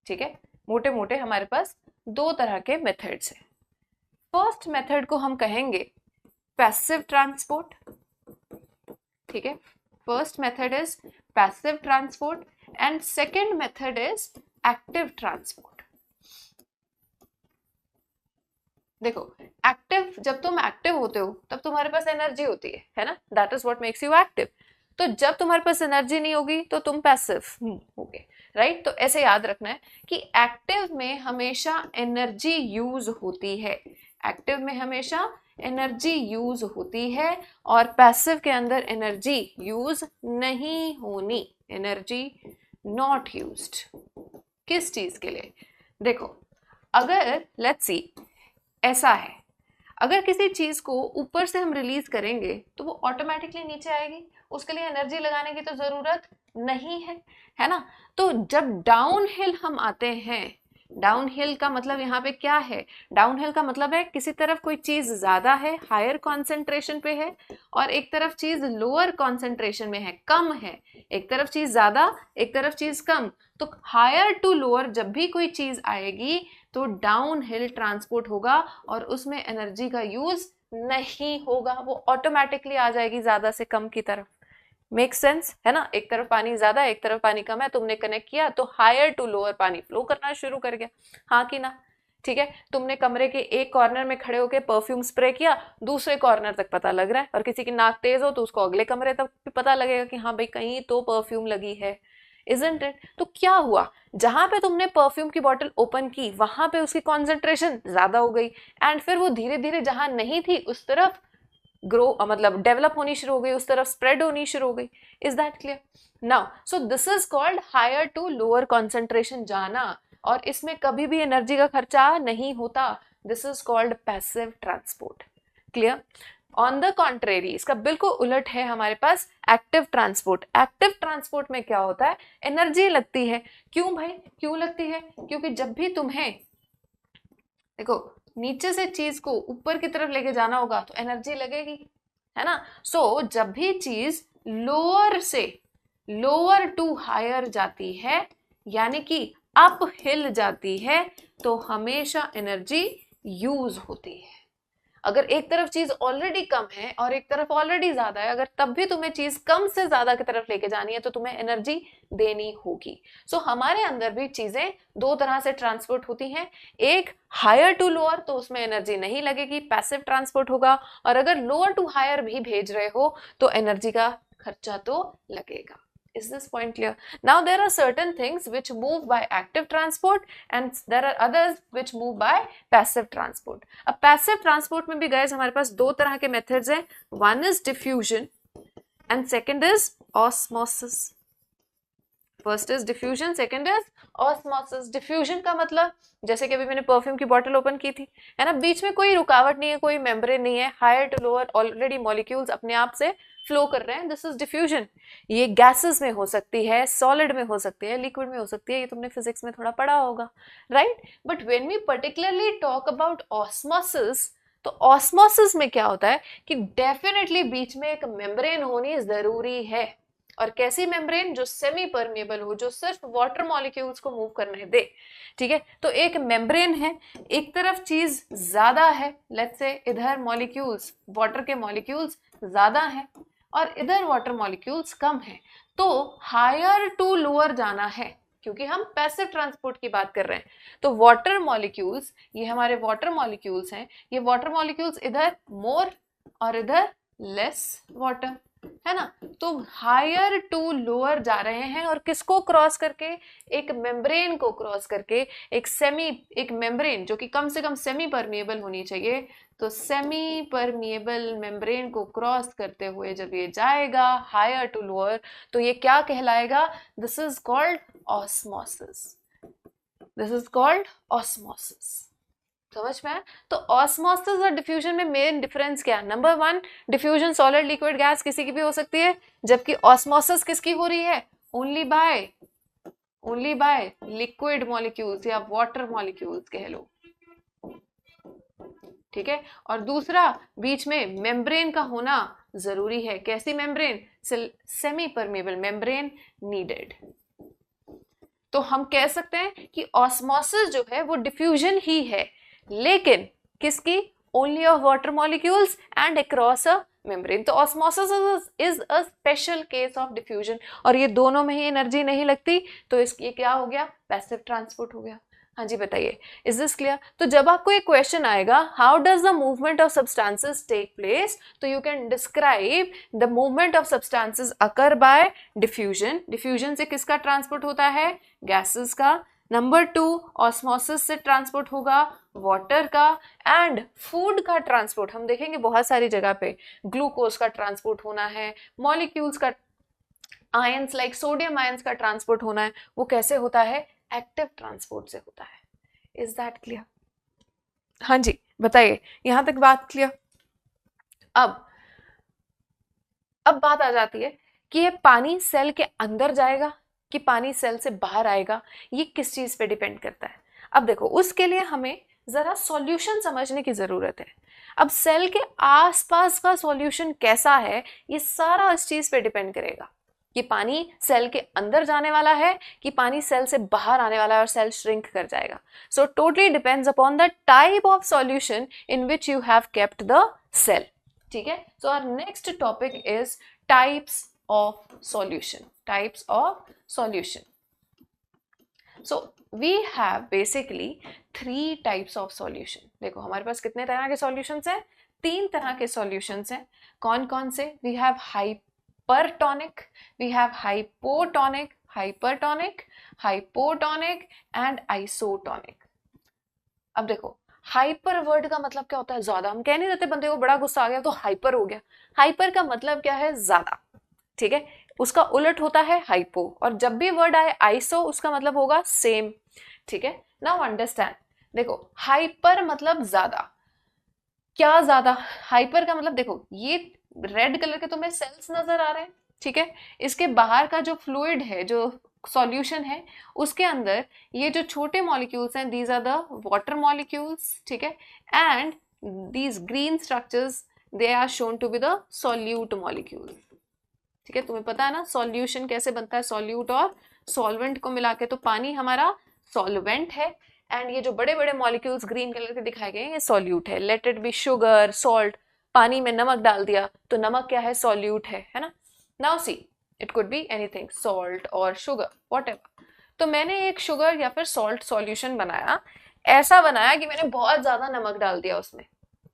ठीक है, मोटे मोटे हमारे पास 2 तरह के मेथड्स हैं. फर्स्ट मेथड को हम कहेंगे पैसिव ट्रांसपोर्ट. ठीक है, first method is passive transport and second method is active transport. देखो एक्टिव, जब तुम एक्टिव होते हो तब तुम्हारे पास एनर्जी होती है ना, that is what makes you active. तो जब तुम्हारे पास एनर्जी नहीं होगी तो तुम पैसिव होगे, राइट. तो ऐसे याद रखना है कि एक्टिव में हमेशा एनर्जी यूज होती है, एक्टिव में हमेशा एनर्जी यूज होती है और पैसिव के अंदर एनर्जी यूज नहीं होनी, एनर्जी नॉट यूज्ड. किस चीज के लिए? देखो अगर लेट्स सी ऐसा है, अगर किसी चीज को ऊपर से हम रिलीज करेंगे तो वो ऑटोमेटिकली नीचे आएगी, उसके लिए एनर्जी लगाने की तो जरूरत नहीं है, है ना. तो जब डाउन हिल हम आते हैं, डाउन हिल का मतलब यहाँ पे क्या है? डाउन हिल का मतलब है किसी तरफ कोई चीज ज्यादा है, हायर कॉन्सेंट्रेशन पे है, और एक तरफ चीज लोअर कॉन्सेंट्रेशन में है, कम है. एक तरफ चीज ज्यादा, एक तरफ चीज कम. तो हायर टू लोअर जब भी कोई चीज आएगी तो डाउन हिल ट्रांसपोर्ट होगा और उसमें एनर्जी का यूज नहीं होगा, वो ऑटोमेटिकली आ जाएगी ज्यादा से कम की तरफ. मेक सेंस है ना. एक तरफ पानी ज्यादा है, एक तरफ पानी कम है, तुमने कनेक्ट किया तो हायर टू लोअर पानी फ्लो करना शुरू कर गया, हाँ कि ना. ठीक है, तुमने कमरे के एक कॉर्नर में खड़े होकर परफ्यूम स्प्रे किया, दूसरे कॉर्नर तक पता लग रहा है, और किसी की नाक तेज हो तो उसको अगले कमरे तक भी पता लगेगा कि हाँ भाई कहीं तो परफ्यूम लगी है. Isn't it? तो क्या हुआ, जहां पे तुमने परफ्यूम की बोतल ओपन की वहां पे उसकी कॉन्सेंट्रेशन ज्यादा हो गई, एंड फिर वो धीरे धीरे जहां नहीं थी उस तरफ ग्रो मतलब डेवलप होनी शुरू हो गई, उस तरफ स्प्रेड होनी शुरू हो गई. Is that clear? Now so this is called higher to lower concentration जाना, और इसमें कभी भी एनर्जी का खर्चा नहीं होता. This is called passive transport. Clear? On the contrary, इसका बिल्कुल उलट है हमारे पास एक्टिव ट्रांसपोर्ट. एक्टिव ट्रांसपोर्ट में क्या होता है? एनर्जी लगती है. क्यों भाई, क्यों लगती है? क्योंकि जब भी तुम्हें देखो नीचे से चीज को ऊपर की तरफ लेके जाना होगा तो एनर्जी लगेगी, है ना. सो जब भी चीज लोअर से लोअर टू हायर जाती है, यानी कि अप हिल जाती है, तो हमेशा एनर्जी यूज होती है. अगर एक तरफ चीज ऑलरेडी कम है और एक तरफ ऑलरेडी ज्यादा है, अगर तब भी तुम्हें चीज कम से ज्यादा की तरफ लेके जानी है तो तुम्हें एनर्जी देनी होगी. सो हमारे अंदर भी चीजें 2 तरह से ट्रांसपोर्ट होती हैं. एक हायर टू लोअर, तो उसमें एनर्जी नहीं लगेगी, पैसिव ट्रांसपोर्ट होगा. और अगर लोअर टू हायर भी भेज रहे हो तो एनर्जी का खर्चा तो लगेगा. Is this point clear? Now there are certain things which move by active transport and there are others which move by passive transport. अब passive transport में भी guys हमारे पास 2 तरह के methods हैं. One is diffusion and second is osmosis. First is diffusion, second is osmosis. Diffusion का मतलब जैसे कि अभी मैंने परफ्यूम की बोतल ओपन की थी, है ना, बीच में कोई रुकावट नहीं है, कोई मेम्ब्रेन नहीं है, higher to lower already molecules अपने आप से फ्लो कर रहे हैं. This is diffusion. ये गैसेस में हो सकती है, सॉलिड में हो सकती है, लिक्विड में हो सकती है, ये तुमने फिजिक्स में थोड़ा पढ़ा होगा, right. But when we particularly talk about osmosis, तो ऑस्मोसिस में क्या होता है कि डेफिनेटली बीच में एक मेम्ब्रेन होनी जरूरी है. और कैसी मेम्ब्रेन? जो सेमी परमेबल हो, जो सिर्फ वाटर मॉलिक्यूल्स को मूव करने दे. ठीक है, तो एक मेम्ब्रेन है, एक तरफ चीज ज्यादा है, लेट्स से इधर मॉलिक्यूल्स, वाटर के मॉलिक्यूल्स ज्यादा हैं और इधर वाटर मॉलिक्यूल्स कम हैं, तो हायर टू लोअर जाना है, क्योंकि हम पैसिव ट्रांसपोर्ट की बात कर रहे हैं. तो वाटर मॉलिक्यूल्स, ये हमारे वाटर मॉलिक्यूल्स हैं, ये वाटर मॉलिक्यूल्स इधर मोर और इधर लेस वाटर, है ना, तो हायर टू लोअर जा रहे हैं और किसको क्रॉस करके, एक मेम्ब्रेन को क्रॉस करके, एक मेम्ब्रेन जो कि कम से कम सेमी परमिएबल होनी चाहिए, तो सेमी परमिएबल मेम्ब्रेन को क्रॉस करते हुए जब ये जाएगा हायर टू लोअर, तो ये क्या कहलाएगा, this is called osmosis, this is called osmosis. समझ में? तो ऑस्मोसिस और डिफ्यूजन में मेन डिफरेंस क्या है? Number 1, diffusion solid liquid gas किसी की भी हो सकती है, जबकि ऑस्मोसिस किसकी हो रही है, ओनली बाय लिक्विड मॉलिक्यूल्स या वाटर मॉलिक्यूल्स कह लो, ठीक है। और दूसरा, बीच में मेम्ब्रेन का होना जरूरी है। कैसी membrane? Semi permeable membrane needed. तो हम कह सकते हैं कि ऑस्मोसिस जो है वो डिफ्यूजन ही है, लेकिन किसकी? Only of water molecules and across a membrane. तो osmosis is a special case of diffusion, और ये दोनों में ही एनर्जी नहीं लगती, तो ये क्या हो गया? पैसिव ट्रांसपोर्ट हो गया। हाँ जी बताइए, इज दिस क्लियर? तो जब आपको एक क्वेश्चन आएगा how does the movement of substances take place, तो you can describe the movement of substances occur by diffusion. Diffusion से किसका ट्रांसपोर्ट होता है? गैसेस का। नंबर 2, ऑस्मोसिस से ट्रांसपोर्ट होगा वाटर का। एंड फूड का ट्रांसपोर्ट हम देखेंगे बहुत सारी जगह पे, ग्लूकोज का ट्रांसपोर्ट होना है, मॉलिक्यूल्स का, आयंस लाइक सोडियम आयंस का ट्रांसपोर्ट होना है, वो कैसे होता है? एक्टिव ट्रांसपोर्ट से होता है। Is that clear? हाँ जी बताइए, यहां तक बात क्लियर? अब बात आ जाती है कि ये पानी सेल के अंदर जाएगा कि पानी सेल से बाहर आएगा, ये किस चीज पे डिपेंड करता है। अब देखो, उसके लिए हमें जरा सॉल्यूशन समझने की जरूरत है। अब सेल के आसपास का सॉल्यूशन कैसा है, ये सारा इस चीज पे डिपेंड करेगा कि पानी सेल के अंदर जाने वाला है कि पानी सेल से बाहर आने वाला है और सेल श्रिंक कर जाएगा। So totally depends upon the type of solution in which you have kept the cell. ठीक है, so our next topic is types of solution. Types of solution, so we have basically 3 types of solution. देखो हमारे पास कितने तरह के solutions हैं? 3 तरह के सॉल्यूशंस हैं। कौन कौन से? We have hypertonic, we have hypotonic, hypertonic, hypotonic and isotonic. अब देखो, हाइपर वर्ड का मतलब क्या होता है? ज्यादा। हम कह नहीं देते बंदे को बड़ा गुस्सा आ गया तो हाइपर हो गया। हाइपर का मतलब क्या है? ज्यादा। ठीक है, उसका उलट होता है हाइपो, और जब भी वर्ड आए आइसो उसका मतलब होगा सेम। ठीक है, नाउ अंडरस्टैंड। देखो, हाइपर मतलब ज्यादा। क्या ज्यादा? हाइपर का मतलब, देखो ये रेड कलर के तुम्हें सेल्स नजर आ रहे हैं, ठीक है, इसके बाहर का जो फ्लूइड है, जो सॉल्यूशन है, उसके अंदर ये जो छोटे मॉलिक्यूल्स हैं, these are the water molecules, ठीक है, and these green structures they are shown to be the solute molecule. ठीक है, तुम्हें पता है ना सॉल्यूशन कैसे बनता है? सॉल्यूट और सॉल्वेंट को मिला के, तो पानी हमारा सॉल्वेंट है, एंड ये जो बड़े बड़े मॉलिक्यूल्स ग्रीन कलर के दिखाए गए हैं ये सॉल्यूट है। Let it be sugar, salt, पानी में नमक डाल दिया तो नमक क्या है? सॉल्यूट है ना। Now see, it could be anything, salt और शुगर, व्हाटएवर। तो मैंने एक शुगर या फिर सॉल्ट सॉल्यूशन बनाया, ऐसा बनाया कि मैंने बहुत ज्यादा नमक डाल दिया उसमें।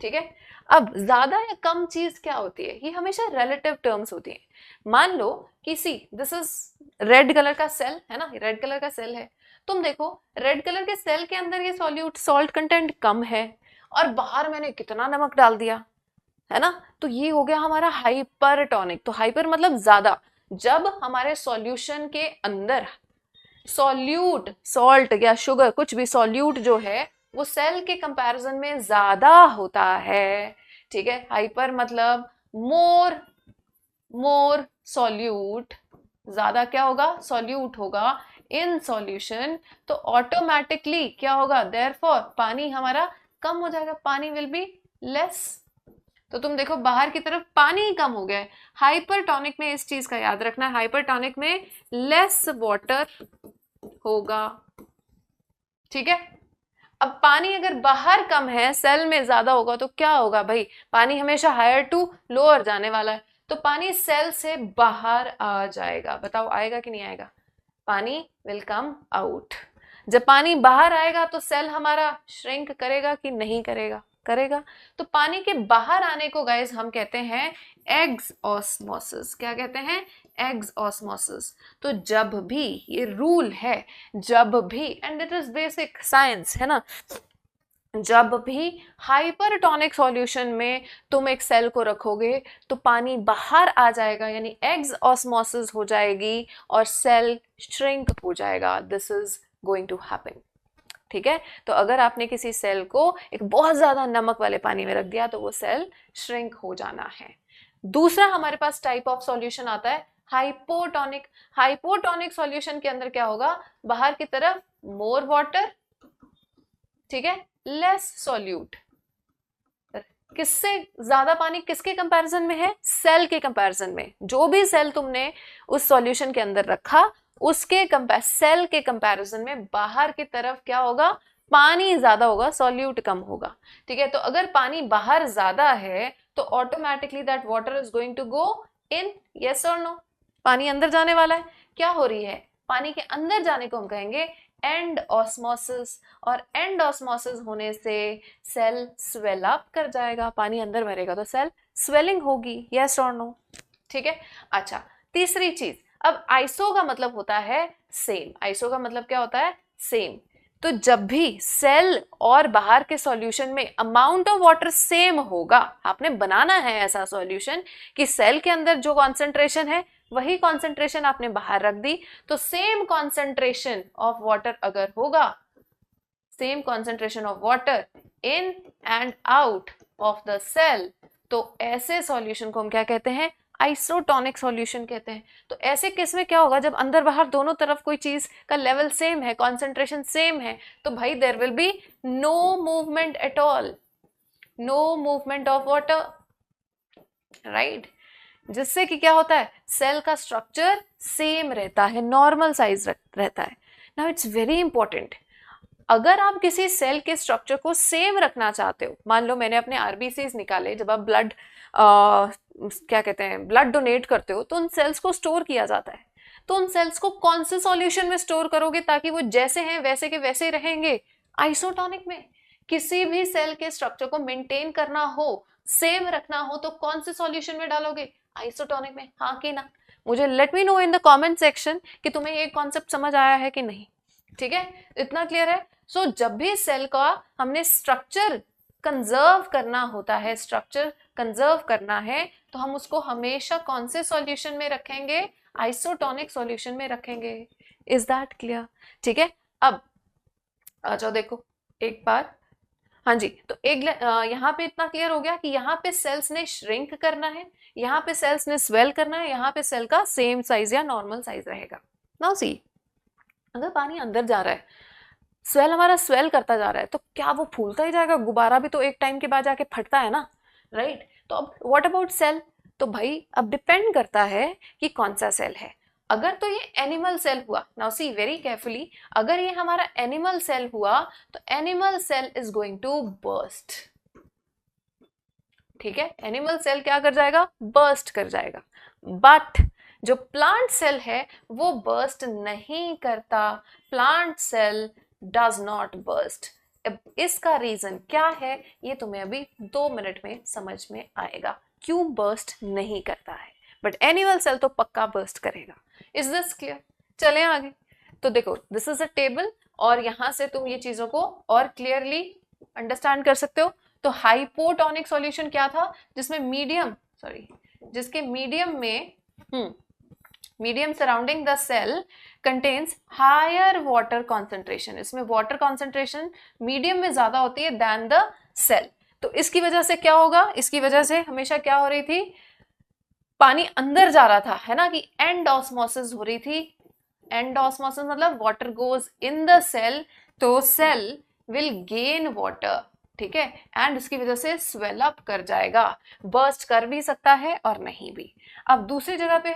ठीक है, अब ज्यादा या कम चीज क्या होती है? ये हमेशा रिलेटिव टर्म्स होती हैं। मान लो कि see this is red colour का सेल है ना, रेड कलर का सेल है। तुम देखो, रेड कलर के सेल के अंदर ये सॉल्यूट सॉल्ट कंटेंट कम है, और बाहर मैंने कितना नमक डाल दिया, है ना, तो ये हो गया हमारा हाइपरटोनिक। तो हाइपर मतलब ज्यादा। जब हमारे सॉल्यूशन के अंदर सॉल्यूट, सॉल्ट या शुगर, कुछ भी सॉल्यूट जो है वो सेल के कंपैरिजन में ज्यादा होता है। ठीक है, हाइपर मतलब मोर सॉल्यूट, ज्यादा क्या होगा? सॉल्यूट होगा इन सॉल्यूशन, तो ऑटोमेटिकली क्या होगा? देयरफॉर पानी हमारा कम हो जाएगा, पानी विल बी लेस। तो तुम देखो बाहर की तरफ पानी कम हो गया है। हाइपरटोनिक में इस चीज का याद रखना है, हाइपरटोनिक में लेस वाटर होगा। ठीक है, अब पानी अगर बाहर कम है, सेल में ज्यादा होगा, तो क्या होगा भाई? पानी हमेशा हायर टू लोअर जाने वाला है, तो पानी सेल से बाहर आ जाएगा। बताओ आएगा कि नहीं आएगा? पानी विल कम आउट। जब पानी बाहर आएगा तो सेल हमारा श्रिंक करेगा कि नहीं करेगा? करेगा। तो पानी के बाहर आने को गाइस हम कहते हैं एक्सऑस्मोसिस। क्या कहते हैं? एक्सऑस्मोसिस। तो जब भी, ये रूल है, जब भी, and it is basic science है ना, जब भी हाइपरटोनिक सॉल्यूशन में तुम एक सेल को रखोगे तो पानी बाहर आ जाएगा, यानी एक्सऑस्मोसिस हो जाएगी और सेल श्रिंक हो जाएगा। This is going to happen. ठीक है, तो अगर आपने किसी सेल को एक बहुत ज्यादा नमक वाले पानी में रख दिया तो वो सेल श्रिंक हो जाना है। दूसरा हमारे पास टाइप ऑफ सॉल्यूशन आता है हाइपोटोनिक। हाइपोटोनिक सॉल्यूशन के अंदर क्या होगा? बाहर की तरफ मोर वाटर, ठीक है, लेस सॉल्यूट। किससे ज्यादा पानी? किसके कंपैरिजन में है? सेल के कंपैरिजन में। जो भी सेल तुमने उस सॉल्यूशन के अंदर रखा उसके सेल के कंपैरिजन में बाहर की तरफ क्या होगा? पानी ज्यादा होगा, सॉल्यूट कम होगा। ठीक है, तो अगर पानी बाहर ज्यादा है तो automatically that water is going to go in, yes और नो? पानी अंदर जाने वाला है। क्या हो रही है? पानी के अंदर जाने को हम कहेंगे एंड ऑस्मोसिस, और एंड ऑस्मोसिस होने से सेल स्वेल अप कर जाएगा। पानी अंदर भरेगा तो सेल स्वेलिंग होगी, यस और नो? ठीक है, अच्छा, तीसरी चीज, अब आइसो का मतलब होता है सेम। आइसो का मतलब क्या होता है? सेम। तो जब भी सेल और बाहर के सॉल्यूशन में अमाउंट ऑफ वाटर सेम होगा, आपने बनाना है ऐसा सॉल्यूशन कि सेल के अंदर जो कॉन्सेंट्रेशन है वही कॉन्सेंट्रेशन आपने बाहर रख दी, तो सेम कॉन्सेंट्रेशन ऑफ वाटर अगर होगा, same concentration of water in and out of the cell, तो ऐसे सॉल्यूशन को हम क्या कहते हैं? आइसोटोनिक सॉल्यूशन कहते हैं। तो ऐसे केस में क्या होगा? जब अंदर बाहर दोनों तरफ कोई चीज का लेवल सेम है, कॉन्सेंट्रेशन सेम है, तो भाई there will be no movement at all, no movement of water, right? जिससे कि क्या होता है? सेल का स्ट्रक्चर सेम रहता है, नॉर्मल साइज रहता है। नाउ इट्स वेरी इंपॉर्टेंट, अगर आप किसी सेल के स्ट्रक्चर को सेम रखना चाहते हो, मान लो मैंने अपने आरबीसीज निकाले, जब आप ब्लड क्या कहते हैं, ब्लड डोनेट करते हो तो उन सेल्स को स्टोर किया जाता है। तो उन सेल्स को कौन से सॉल्यूशन में स्टोर करोगे ताकि वो जैसे हैं वैसे के वैसे रहेंगे? आइसोटोनिक में। किसी भी सेल के स्ट्रक्चर को मेंटेन करना हो, सेम रखना हो, तो कौन से सॉल्यूशन में डालोगे? आइसोटोनिक में। हाँ कि ना? मुझे late me no in the comment section कि तुम्हें ये कॉन्सेप्ट समझ आया है कि नहीं। ठीक है, इतना क्लियर है? सो जब भी सेल का हमने स्ट्रक्चर कंजर्व करना होता है, स्ट्रक्चर कंजर्व करना है, तो हम उसको हमेशा कौन से सॉल्यूशन में रखेंगे? आइसोटोनिक सॉल्यूशन में रखेंगे। Is that clear? ठीक है, अब आ जाओ, देखो एक बार। हाँ जी, तो एक यहाँ पे इतना क्लियर हो गया कि यहाँ पे सेल्स ने श्रिंक करना है, यहाँ पे सेल्स ने स्वेल करना है, यहाँ पे सेल का सेम साइज या नॉर्मल साइज रहेगा। नाउ सी, अगर पानी अंदर जा रहा है, स्वेल हमारा स्वेल करता जा रहा है, तो क्या वो फूलता ही जाएगा? गुब्बारा भी तो एक टाइम के बाद जाके फटता है ना, राइट? तो अब व्हाट अबाउट सेल? तो भाई अब डिपेंड करता है कि कौन सा सेल है। अगर तो ये एनिमल सेल हुआ, नाउ सी वेरी केयरफुली, अगर ये हमारा एनिमल सेल हुआ तो animal cell is going to burst. ठीक है, एनिमल सेल क्या कर जाएगा? बर्स्ट कर जाएगा। बट जो प्लांट सेल है वो बर्स्ट नहीं करता। Plant cell does not burst. इसका रीजन क्या है ये तुम्हें अभी 2 मिनट में समझ में आएगा, क्यों बर्स्ट नहीं करता है। बट एनिमल सेल तो पक्का बर्स्ट करेगा। Is this clear? चले आगे। तो देखो, दिस इज अ टेबल, और यहां से तुम ये चीजों को और क्लियरली अंडरस्टैंड कर सकते हो। तो हाइपोटोनिक सॉल्यूशन क्या था? जिसमें जिसके मीडियम में medium surrounding the cell contains higher water concentration. इसमें वाटर कॉन्सेंट्रेशन मीडियम में ज्यादा होती है देन द सेल। तो इसकी वजह से क्या होगा? इसकी वजह से हमेशा क्या हो रही थी? पानी अंदर जा रहा था, है ना, कि एंड ऑस्मोसिस हो रही थी। एंड ऑस्मोसिस मतलब water goes in the cell, तो सेल विल गेन वाटर, ठीक है, एंड उसकी वजह से स्वेल अप कर जाएगा। बर्स्ट कर भी सकता है और नहीं भी। अब दूसरी जगह पे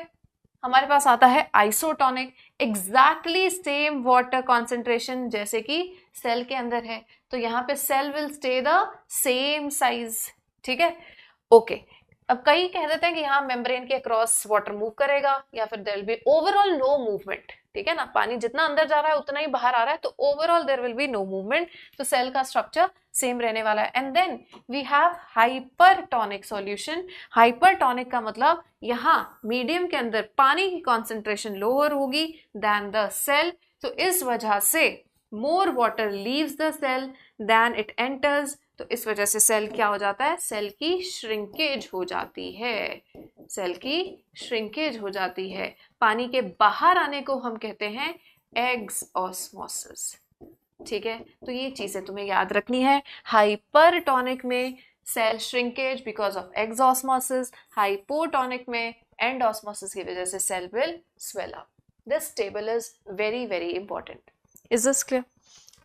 हमारे पास आता है isotonic, exactly same water concentration जैसे कि सेल के अंदर है, तो यहाँ पे cell will stay the same size. ठीक है, ओके। अब कई कह देते हैं कि यहाँ मेम्ब्रेन के अक्रॉस वाटर मूव करेगा, या फिर there will be overall no movement. ठीक है ना, पानी जितना अंदर जा रहा है उतना ही बाहर आ रहा है, तो overall there will be no movement, तो सेल का स्ट्रक्चर सेम रहने वाला है। And then we have hypertonic solution. Hypertonic का मतलब यहाँ मीडियम के अंदर पानी की कॉन्सेंट्रेशन लोअर होगी देन द सेल, तो इस वजह से more water leaves the cell than it enters, तो इस वजह से सेल क्या हो जाता है, सेल की श्रिंकेज हो जाती है, सेल की श्रिंकेज हो जाती है। पानी के बाहर आने को हम कहते हैं एक्सऑस्मोसिस, ठीक है, तो ये चीजें तुम्हें याद रखनी है। हाइपरटोनिक में cell shrinkage because of exosmosis, hypotonic में एंडऑस्मोसिस की वजह से cell will swell up. This table is very very important. Is this clear?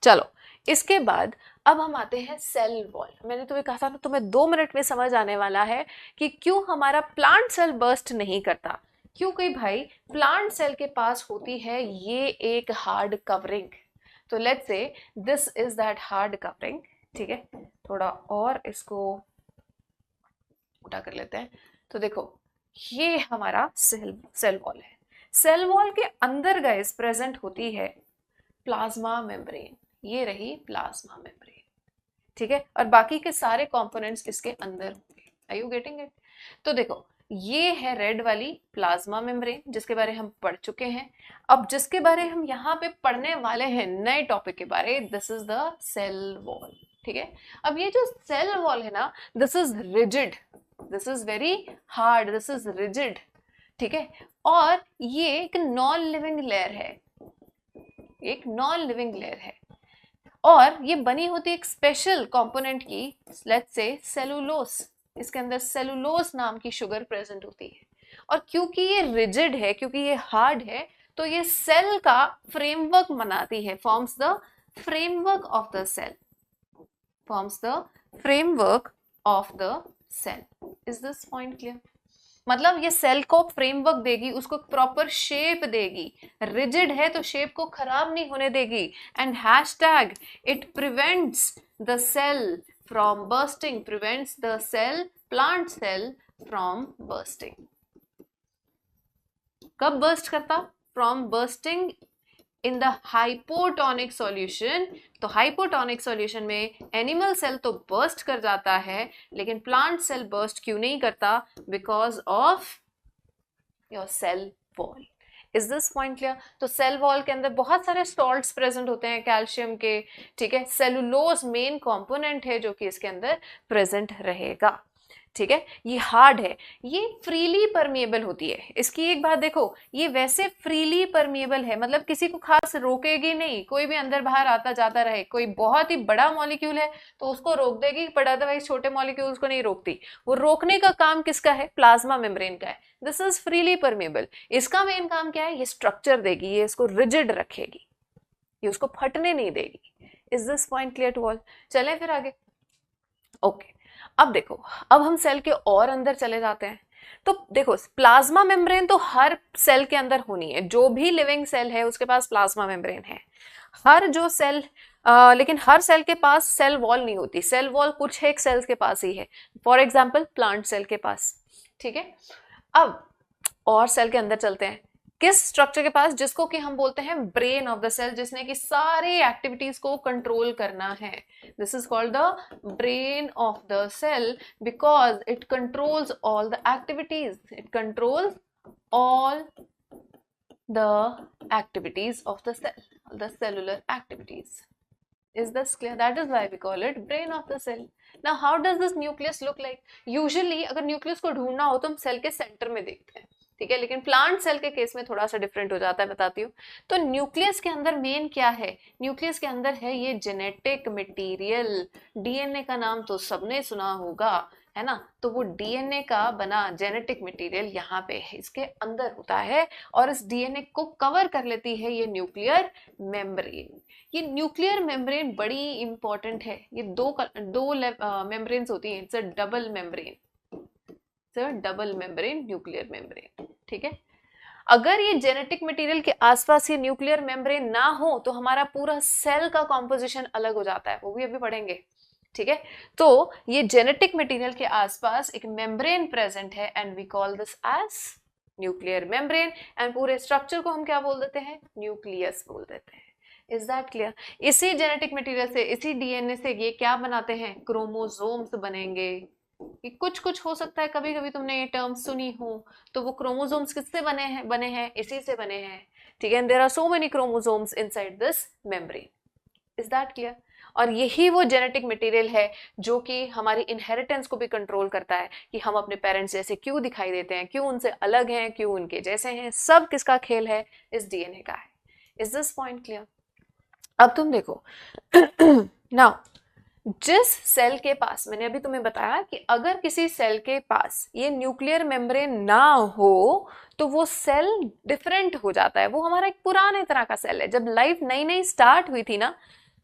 चलो इसके बाद अब हम आते हैं सेल वॉल। मैंने तुम्हें कहा था ना तुम्हें 2 मिनट में समझ आने वाला है कि क्यों हमारा प्लांट सेल बर्स्ट नहीं करता, क्योंकि भाई प्लांट सेल के पास होती है ये एक हार्ड कवरिंग। तो let's say this is that hard covering, ठीक है, थोड़ा और इसको उठा कर लेते हैं। तो देखो ये हमारा सेल वॉल है। सेल वॉल के अंदर गाइस प्रेजेंट होती है प्लाज्मा मेम्ब्रेन, ये रही प्लाज्मा मेम्ब्रेन, ठीक है, और बाकी के सारे कंपोनेंट्स इसके अंदर होंगे। Are you getting it? तो देखो ये है रेड वाली प्लाज्मा मेम्ब्रेन जिसके बारे हम पढ़ चुके हैं। अब जिसके बारे हम यहाँ पे पढ़ने वाले हैं नए टॉपिक के बारे, this is the cell wall, ठीक है। अब ये जो सेल वॉल है ना, this is rigid, this is very hard, this is rigid, ठीक है, और ये एक नॉन लिविंग लेयर है, एक नॉन लिविंग लेयर है, और ये बनी होती है एक स्पेशल कंपोनेंट की, लेट्स से सेलुलोस। इसके अंदर सेलुलोस नाम की शुगर प्रेजेंट होती है, और क्योंकि ये रिजिड है, क्योंकि ये हार्ड है, तो ये सेल का फ्रेमवर्क बनाती है, forms the framework of the cell, forms the framework of the cell. Is this point clear? मतलब ये सेल को फ्रेमवर्क देगी, उसको प्रॉपर शेप देगी, रिजिड है तो शेप को खराब नहीं होने देगी, and hashtag it prevents the cell from bursting, prevents the cell, plant cell from bursting. कब बर्स्ट करता? From bursting in the hypotonic solution. तो हाइपोटोनिक सॉल्यूशन में एनिमल सेल तो बर्स्ट कर जाता है, लेकिन प्लांट सेल बर्स्ट क्यों नहीं करता? Because of your cell wall. Is this point clear? तो सेल वॉल के अंदर बहुत सारे सॉल्ट्स प्रेजेंट होते हैं कैल्शियम के, ठीक है, सेलुलोज मेन कंपोनेंट है जो कि इसके अंदर प्रेजेंट रहेगा, ठीक है। ये हार्ड है, ये फ्रीली परमिएबल होती है। इसकी एक बात देखो, ये वैसे फ्रीली परमिएबल है, मतलब किसी को खास रोकेगी नहीं, कोई भी अंदर बाहर आता जाता रहे। कोई बहुत ही बड़ा मॉलिक्यूल है तो उसको रोक देगी, बट अदरवाइज छोटे मॉलिक्यूल्स को नहीं रोकती। वो रोकने का काम किसका है? प्लाज्मा मेम्ब्रेन का है। This is freely permeable. इसका मेन काम क्या है? ये स्ट्रक्चर देगी, ये इसको रिजिड रखेगी, ये उसको फटने नहीं देगी। Is this point clear to all? चलें फिर आगे। ओके, अब देखो, अब हम सेल के और अंदर चले जाते हैं। तो देखो प्लाज्मा मेम्ब्रेन तो हर सेल के अंदर होनी है, जो भी लिविंग सेल है उसके पास प्लाज्मा मेम्ब्रेन है। हर जो सेल लेकिन हर सेल के पास सेल वॉल नहीं होती। सेल वॉल कुछ एक सेल्स के पास ही है, फॉर एग्जांपल प्लांट सेल के पास, ठीक है। अब और सेल के अंदर चलते हैं, किस स्ट्रक्चर के पास? जिसको कि हम बोलते हैं ब्रेन ऑफ द सेल, जिसने कि सारी एक्टिविटीज को कंट्रोल करना है। This is called the brain of the cell because it controls all the activities, it controls all the activities of the cell, the cellular activities. Is this clear? That is why we call it brain of the cell. Now how does this nucleus look like? Usually अगर nucleus को ढूंढना हो तो हम cell के centre में देखते हैं, ठीक है, लेकिन प्लांट सेल के केस में थोड़ा सा डिफरेंट हो जाता है, बताती हूँ। तो न्यूक्लियस के अंदर मेन क्या है? न्यूक्लियस के अंदर है ये जेनेटिक मटेरियल। डीएनए का नाम तो सबने सुना होगा, है ना। तो वो डीएनए का बना जेनेटिक मटेरियल यहाँ पे है, इसके अंदर होता है, और इस डीएनए को कवर कर लेती है ये न्यूक्लियर मेम्ब्रेन। ये न्यूक्लियर मेम्ब्रेन बड़ी इंपॉर्टेंट है। ये दो मेम्ब्रेन्स होती हैं, it's a double membrane, double membrane nuclear membrane, ठीक है। अगर ये जेनेटिक मटेरियल के आसपास ये न्यूक्लियर मेम्ब्रेन ना हो तो हमारा पूरा सेल का कॉम्पोजिशन अलग हो जाता है, वो भी अभी पढ़ेंगे, ठीक है। तो ये जेनेटिक मटेरियल के आसपास एक मेम्ब्रेन प्रेजेंट है and we call this as nuclear membrane, and पूरे स्ट्रक्चर को हम क्या बोल देते हैं, न्यूक्लियस बोल देते हैं। Is that clear? इसी जेनेटिक मटेरियल से, इसी डीएनए से ये क्या बनाते हैं, क्रोमोसोम्स बनेंगे। कि कुछ कुछ हो सकता है कभी कभी तुमने ये टर्म सुनी हो, तो वो क्रोमोसोम्स किससे बने हैं, इसी से बने हैं, ठीक है। There are so many chromosomes inside this membrane. Is that clear? और यही वो जेनेटिक मटेरियल है जो कि हमारी इनहेरिटेंस को भी कंट्रोल करता है, कि हम अपने पेरेंट्स जैसे क्यों दिखाई देते हैं, क्यों उनसे अलग हैं, क्यों उनके जैसे हैं, सब किसका खेल है, इस डीएनए का है। Is this point clear? अब तुम देखो नाउ, जिस सेल के पास, मैंने अभी तुम्हें बताया कि अगर किसी सेल के पास ये न्यूक्लियर मेम्ब्रेन ना हो तो वो सेल डिफरेंट हो जाता है। वो हमारा एक पुराने तरह का सेल है। जब लाइफ नई नई स्टार्ट हुई थी ना,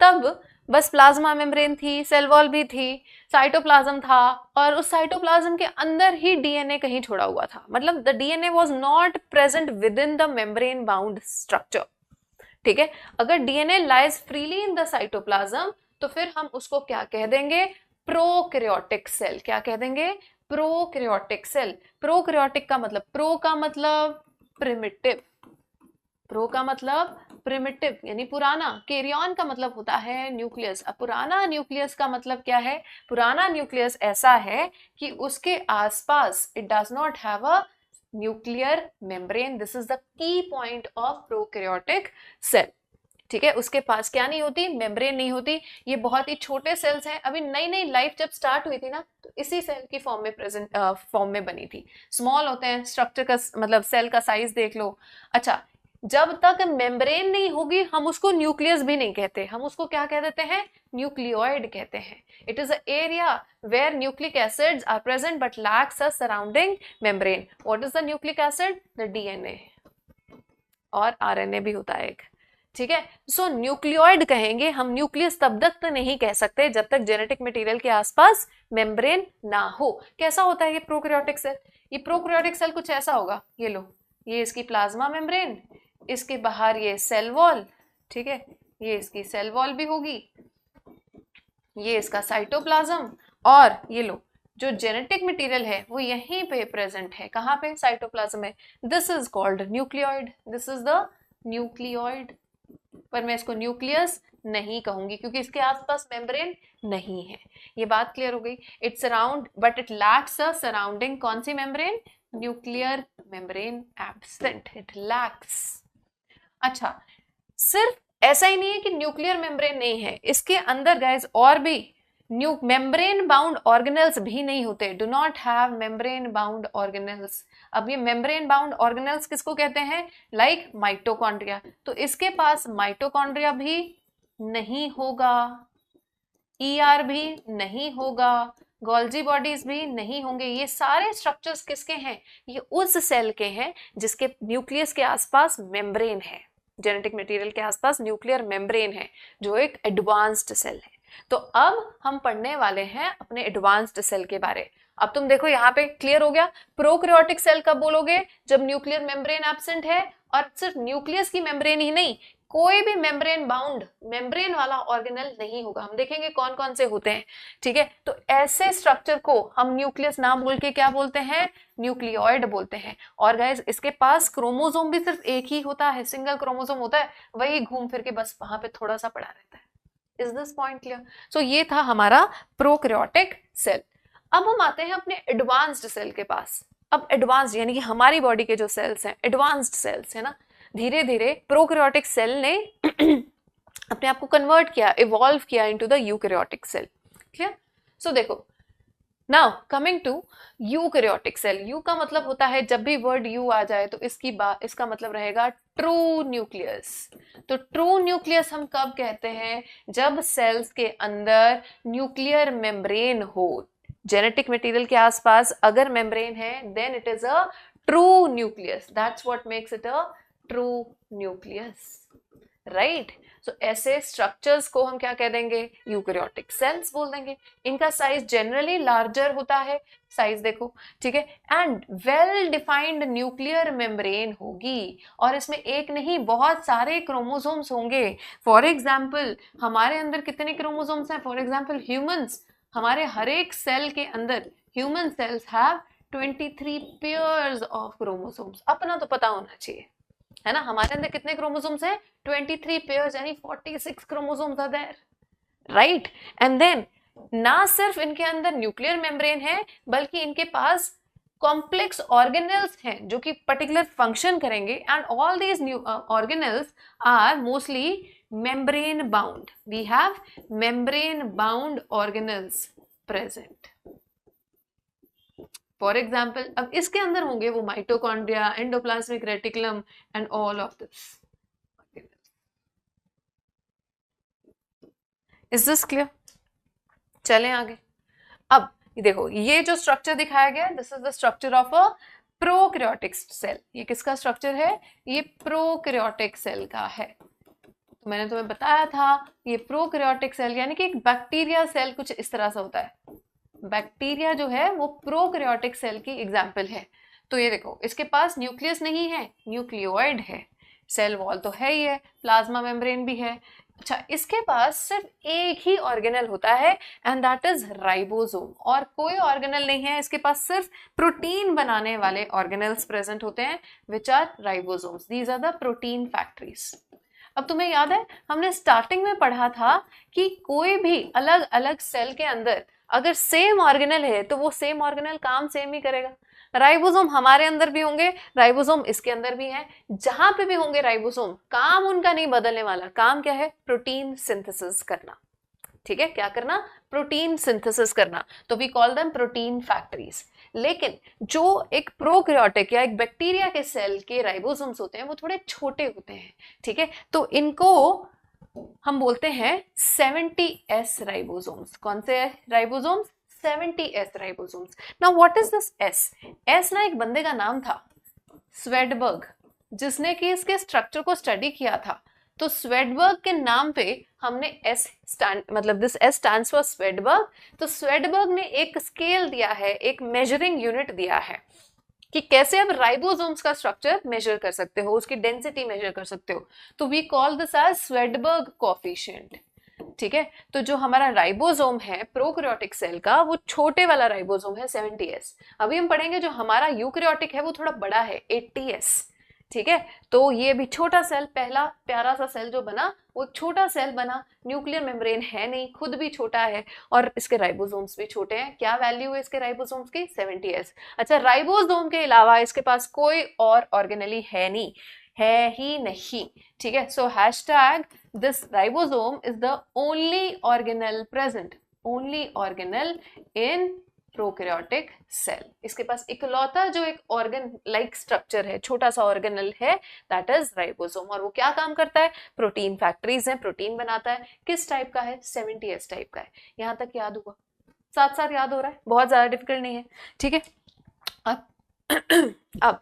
तब बस प्लाज्मा मेम्ब्रेन थी, सेल वॉल भी थी, साइटोप्लाज्म था, और उस साइटोप्लाज्म के अंदर ही डीएनए कहीं छोड़ा हुआ था। मतलब the DNA was not present with in the membrane bound structure, ठीक है। अगर DNA lies freely in the cytoplasm तो फिर हम उसको क्या कह देंगे, प्रोकैरियोटिक सेल। क्या कह देंगे, प्रोकैरियोटिक सेल। प्रोकैरियोटिक का मतलब, प्रो का मतलब प्रिमिटिव, प्रो का मतलब प्रिमिटिव यानी पुराना, कैरियन का मतलब होता है न्यूक्लियस। अब पुराना न्यूक्लियस का मतलब क्या है, पुराना न्यूक्लियस ऐसा है कि उसके आसपास it does not have a nuclear membrane. This is the key point of prokaryotic cell, ठीक है। उसके पास क्या नहीं होती, मेम्ब्रेन नहीं होती। ये बहुत ही छोटे सेल्स हैं। अभी नई नई लाइफ जब स्टार्ट हुई थी ना, तो इसी सेल की फॉर्म में बनी थी। स्मॉल होते हैं, स्ट्रक्चर का मतलब सेल का साइज देख लो। अच्छा, जब तक मेम्ब्रेन नहीं होगी हम उसको न्यूक्लियस भी नहीं कहते, हम उसको क्या कह देते हैं, न्यूक्लियोइड कहते हैं। It is a area where nucleic acids are present but lacks a surrounding membrane. What is the nucleic acid, the DNA, और आरएनए भी होता है एक, ठीक है। सो न्यूक्लियोइड कहेंगे हम, न्यूक्लियस तब तक तो नहीं कह सकते जब तक जेनेटिक मटेरियल के आसपास मेम्ब्रेन ना हो। कैसा होता है ये प्रोकैरियोटिक सेल, ये प्रोकैरियोटिक सेल कुछ ऐसा होगा, ये लो, ये इसकी प्लाज्मा मेम्ब्रेन, इसके बाहर ये सेल वॉल, ठीक है, ये इसकी सेल वॉल भी होगी, ये इसका साइटोप्लाज्म, और ये लो जो जेनेटिक मटेरियल है वो यहीं पे प्रेजेंट है। कहाँ पे, साइटोप्लाज्म में। This is called nucleoid, this is the nucleoid. पर मैं इसको न्यूक्लियस नहीं कहूंगी क्योंकि इसके आसपास मेम्ब्रेन नहीं है। ये बात क्लियर हो गई। It's around but it lacks a surrounding, कौन सी membrane, nuclear membrane absent, it lacks. अच्छा, सिर्फ ऐसा ही नहीं है कि न्यूक्लियर मेम्ब्रेन नहीं है, इसके अंदर गाइस और भी मेम्ब्रेन बाउंड ऑर्गेनेल्स भी नहीं होते। Do not have membrane bound organelles. अब ये मेम्ब्रेन बाउंड ऑर्गेनेल्स किसको कहते हैं, लाइक माइटोकॉन्ड्रिया। तो इसके पास माइटोकॉन्ड्रिया भी नहीं होगा, ईआर भी नहीं होगा, गोल्जी बॉडीज भी नहीं होंगे। ये सारे स्ट्रक्चर्स किसके हैं, ये उस सेल के हैं जिसके न्यूक्लियस के आसपास मेम्ब्रेन है, जेनेटिक मटेरियल के आसपास न्यूक्लियर मेम्ब्रेन है, जो एक एडवांस्ड सेल है। तो अब हम पढ़ने वाले हैं अपने एडवांस्ड सेल के बारे। अब तुम देखो यहाँ पे क्लियर हो गया, प्रोकैरियोटिक सेल कब बोलोगे, जब न्यूक्लियर मेम्ब्रेन एब्सेंट है, और सिर्फ न्यूक्लियस की मेम्ब्रेन ही नहीं, कोई भी मेम्ब्रेन बाउंड, मेम्ब्रेन वाला ऑर्गेनल नहीं होगा। हम देखेंगे कौन कौन से होते हैं, ठीक है। तो ऐसे स्ट्रक्चर को हम न्यूक्लियस ना बोल के क्या बोलते हैं, न्यूक्लियोइड बोलते हैं। और गाइस इसके पास क्रोमोसोम भी सिर्फ एक ही होता है, सिंगल क्रोमोसोम होता है, वही घूम फिर के बस वहां पे थोड़ा सा पड़ा रहता है। Is this point clear? So ये था हमारा प्रोकैरियोटिक सेल। अब हम आते हैं अपने एडवांस्ड सेल के पास। अब एडवांस्ड यानी कि हमारी बॉडी के जो सेल्स हैं, एडवांस्ड सेल्स है ना, धीरे धीरे प्रोकैरियोटिक सेल ने अपने आप को कन्वर्ट किया, इवॉल्व किया into the eukaryotic cell. Clear? So देखो, now coming to eukaryotic cell. U का मतलब होता है, जब भी वर्ड यू आ जाए तो इसका मतलब रहेगा ट्रू न्यूक्लियस। तो ट्रू न्यूक्लियस हम कब कहते हैं, जब सेल्स के अंदर न्यूक्लियर मेम्ब्रेन हो, जेनेटिक मटेरियल के आसपास अगर मेम्ब्रेन है, then it is a true nucleus. That's what makes it a true nucleus, right. So ऐसे स्ट्रक्चर्स को हम क्या कह देंगे, यूकैरियोटिक सेल्स बोल देंगे। इनका साइज जनरली लार्जर होता है, साइज देखो, ठीक है, and well defined nuclear membrane होगी, और इसमें एक नहीं बहुत सारे क्रोमोसोम्स होंगे। फॉर एग्जाम्पल हमारे अंदर कितने क्रोमोसोम्स हैं, फॉर एग्जाम्पल ह्यूमंस, हमारे हर एक सेल के अंदर human cells have 23 pairs of chromosomes. अपना तो पता होना चाहिए, है ना, हमारे अंदर कितने क्रोमोसोम्स हैं? 23 पेयर्स, यानी 46 chromosomes are there, right. And then ना सिर्फ इनके अंदर न्यूक्लियर मेम्ब्रेन है, बल्कि इनके पास कॉम्प्लेक्स ऑर्गेनेल्स हैं जो कि पर्टिकुलर फंक्शन करेंगे, and all these organelles are mostly membrane bound. We have membrane bound organelles present. For example, अब इसके अंदर होंगे वो mitochondria, endoplasmic reticulum and all of this. Is this clear? चलें आगे। अब देखो, ये जो स्ट्रक्चर दिखाया गया, this is the structure of a prokaryotic cell. ये किसका स्ट्रक्चर है? ये प्रोकैरियोटिक सेल का है। तो मैंने तुम्हें बताया था, ये प्रोकैरियोटिक सेल यानी कि एक बैक्टीरिया सेल कुछ इस तरह से होता है। बैक्टीरिया जो है वो प्रोकैरियोटिक सेल की एग्जाम्पल है। तो ये देखो, इसके पास न्यूक्लियस नहीं है, न्यूक्लियोइड है, सेल वॉल तो है ही है, प्लाज्मा मेम्ब्रेन भी है। अच्छा, इसके पास सिर्फ एक ही ऑर्गेनल होता है, एंड दैट इज राइबोसोम। और कोई ऑर्गेनल नहीं है, इसके पास सिर्फ प्रोटीन बनाने वाले ऑर्गेनल्स प्रेजेंट होते हैं, which are ribosomes. These are the protein factories. अब तुम्हें याद है, हमने स्टार्टिंग में पढ़ा था कि कोई भी अलग अलग सेल के अंदर अगर सेम ऑर्गेनल है तो वो सेम ऑर्गेनल काम सेम ही करेगा। राइबोसोम हमारे अंदर भी होंगे, राइबोसोम इसके अंदर भी है, जहां पे भी होंगे राइबोसोम, काम उनका नहीं बदलने वाला। काम क्या है? प्रोटीन सिंथेसिस करना। ठीक है, क्या करना? प्रोटीन सिंथेसिस करना। तो we call them protein factories. लेकिन जो एक प्रोकैरियोटिक या एक बैक्टीरिया के सेल के राइबोसोम्स होते हैं वो थोड़े छोटे होते हैं। ठीक है, तो इनको हम बोलते हैं 70S राइबोसोम्स। कौन से ribosomes? 70S ribosomes. Now what is this S? S ना एक बंदे का नाम था, स्वेडबर्ग, जिसने कि इसके स्ट्रक्चर को स्टडी किया था। तो स्वेडबर्ग के नाम पे हमने S स्टैंड, मतलब this S stands for Svedberg. तो स्वेडबर्ग ने एक स्केल दिया है, एक मेजरिंग यूनिट दिया है कि कैसे आप राइबोसोम्स का स्ट्रक्चर मेजर कर सकते हो, उसकी डेंसिटी मेजर कर सकते हो। तो we call this as Svedberg coefficient. ठीक है, तो जो हमारा राइबोसोम है प्रोकैरियोटिक सेल का, वो छोटे वाला राइबोसोम है 70S। अभी हम पढ़ेंगे जो हमारा यूकैरियोटिक है वो थोड़ा बड़ा है, 80S। ठीक है, तो ये भी छोटा सेल, पहला प्यारा सा सेल जो बना वो छोटा सेल बना, न्यूक्लियर मेम्ब्रेन है नहीं, खुद भी छोटा है, और इसके राइबोसोम्स भी छोटे हैं। क्या वैल्यू है इसके राइबोसोम्स की? 70S। अच्छा, राइबोसोम के अलावा इसके पास कोई और ऑर्गेनली है नहीं, है ही नहीं। ठीक है, so hashtag this ribosome is the only organelle present, only organelle in prokaryotic cell. इसके पास इकलौता जो एक ऑर्गन लाइक स्ट्रक्चर है, छोटा सा ऑर्गेनल है, दैट इज राइबोसोम। और वो क्या काम करता है? प्रोटीन फैक्ट्रीज है, प्रोटीन बनाता है। किस टाइप का है? 70S टाइप का है। यहां तक याद हुआ? साथ साथ याद हो रहा है, बहुत ज्यादा डिफिकल्ट नहीं है। ठीक है, अब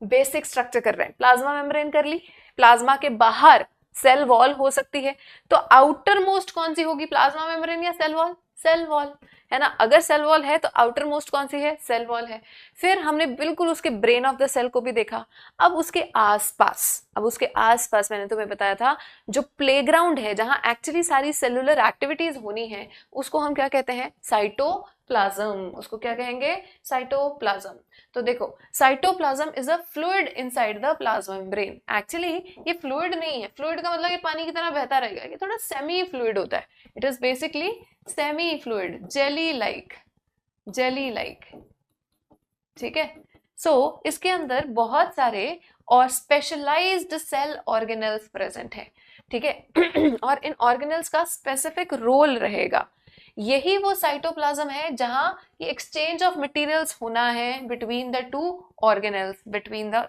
बेसिक स्ट्रक्चर कर रहे हैं। प्लाज्मा मेम्ब्रेन कर ली, प्लाज्मा के बाहर सेल वॉल हो सकती है, तो आउटर मोस्ट कौन सी होगी? प्लाज्मा मेम्ब्रेन या सेल वॉल? सेल वॉल, है ना। अगर सेल वॉल है तो आउटर मोस्ट कौन सी है? सेल वॉल है। फिर हमने बिल्कुल उसके ब्रेन ऑफ द सेल को भी देखा। अब उसके आसपास मैंने तुम्हें बताया था, जो प्लेग्राउंड है जहां एक्चुअली सारी सेलुलर एक्टिविटीज होनी है, उसको हम क्या कहते हैं? साइटोप्लाज्म। उसको क्या कहेंगे? साइटोप्लाज्म। तो देखो, cytoplasm is a fluid inside the plasma membrane. Actually ये फ्लूइड नहीं है, फ्लूइड का मतलब ये पानी की तरह बहता रहेगा, ये थोड़ा सेमी फ्लूइड होता है। It is basically semi fluid, jelly like, jelly like. ठीक है, सो इसके अंदर बहुत सारे और स्पेशलाइज्ड सेल ऑर्गेनल्स प्रेजेंट है। ठीक है, और इन ऑर्गेनल्स का स्पेसिफिक रोल रहेगा। यही वो साइटोप्लाज्म है जहां ये एक्सचेंज ऑफ मटेरियल्स होना है between the two organelles, between the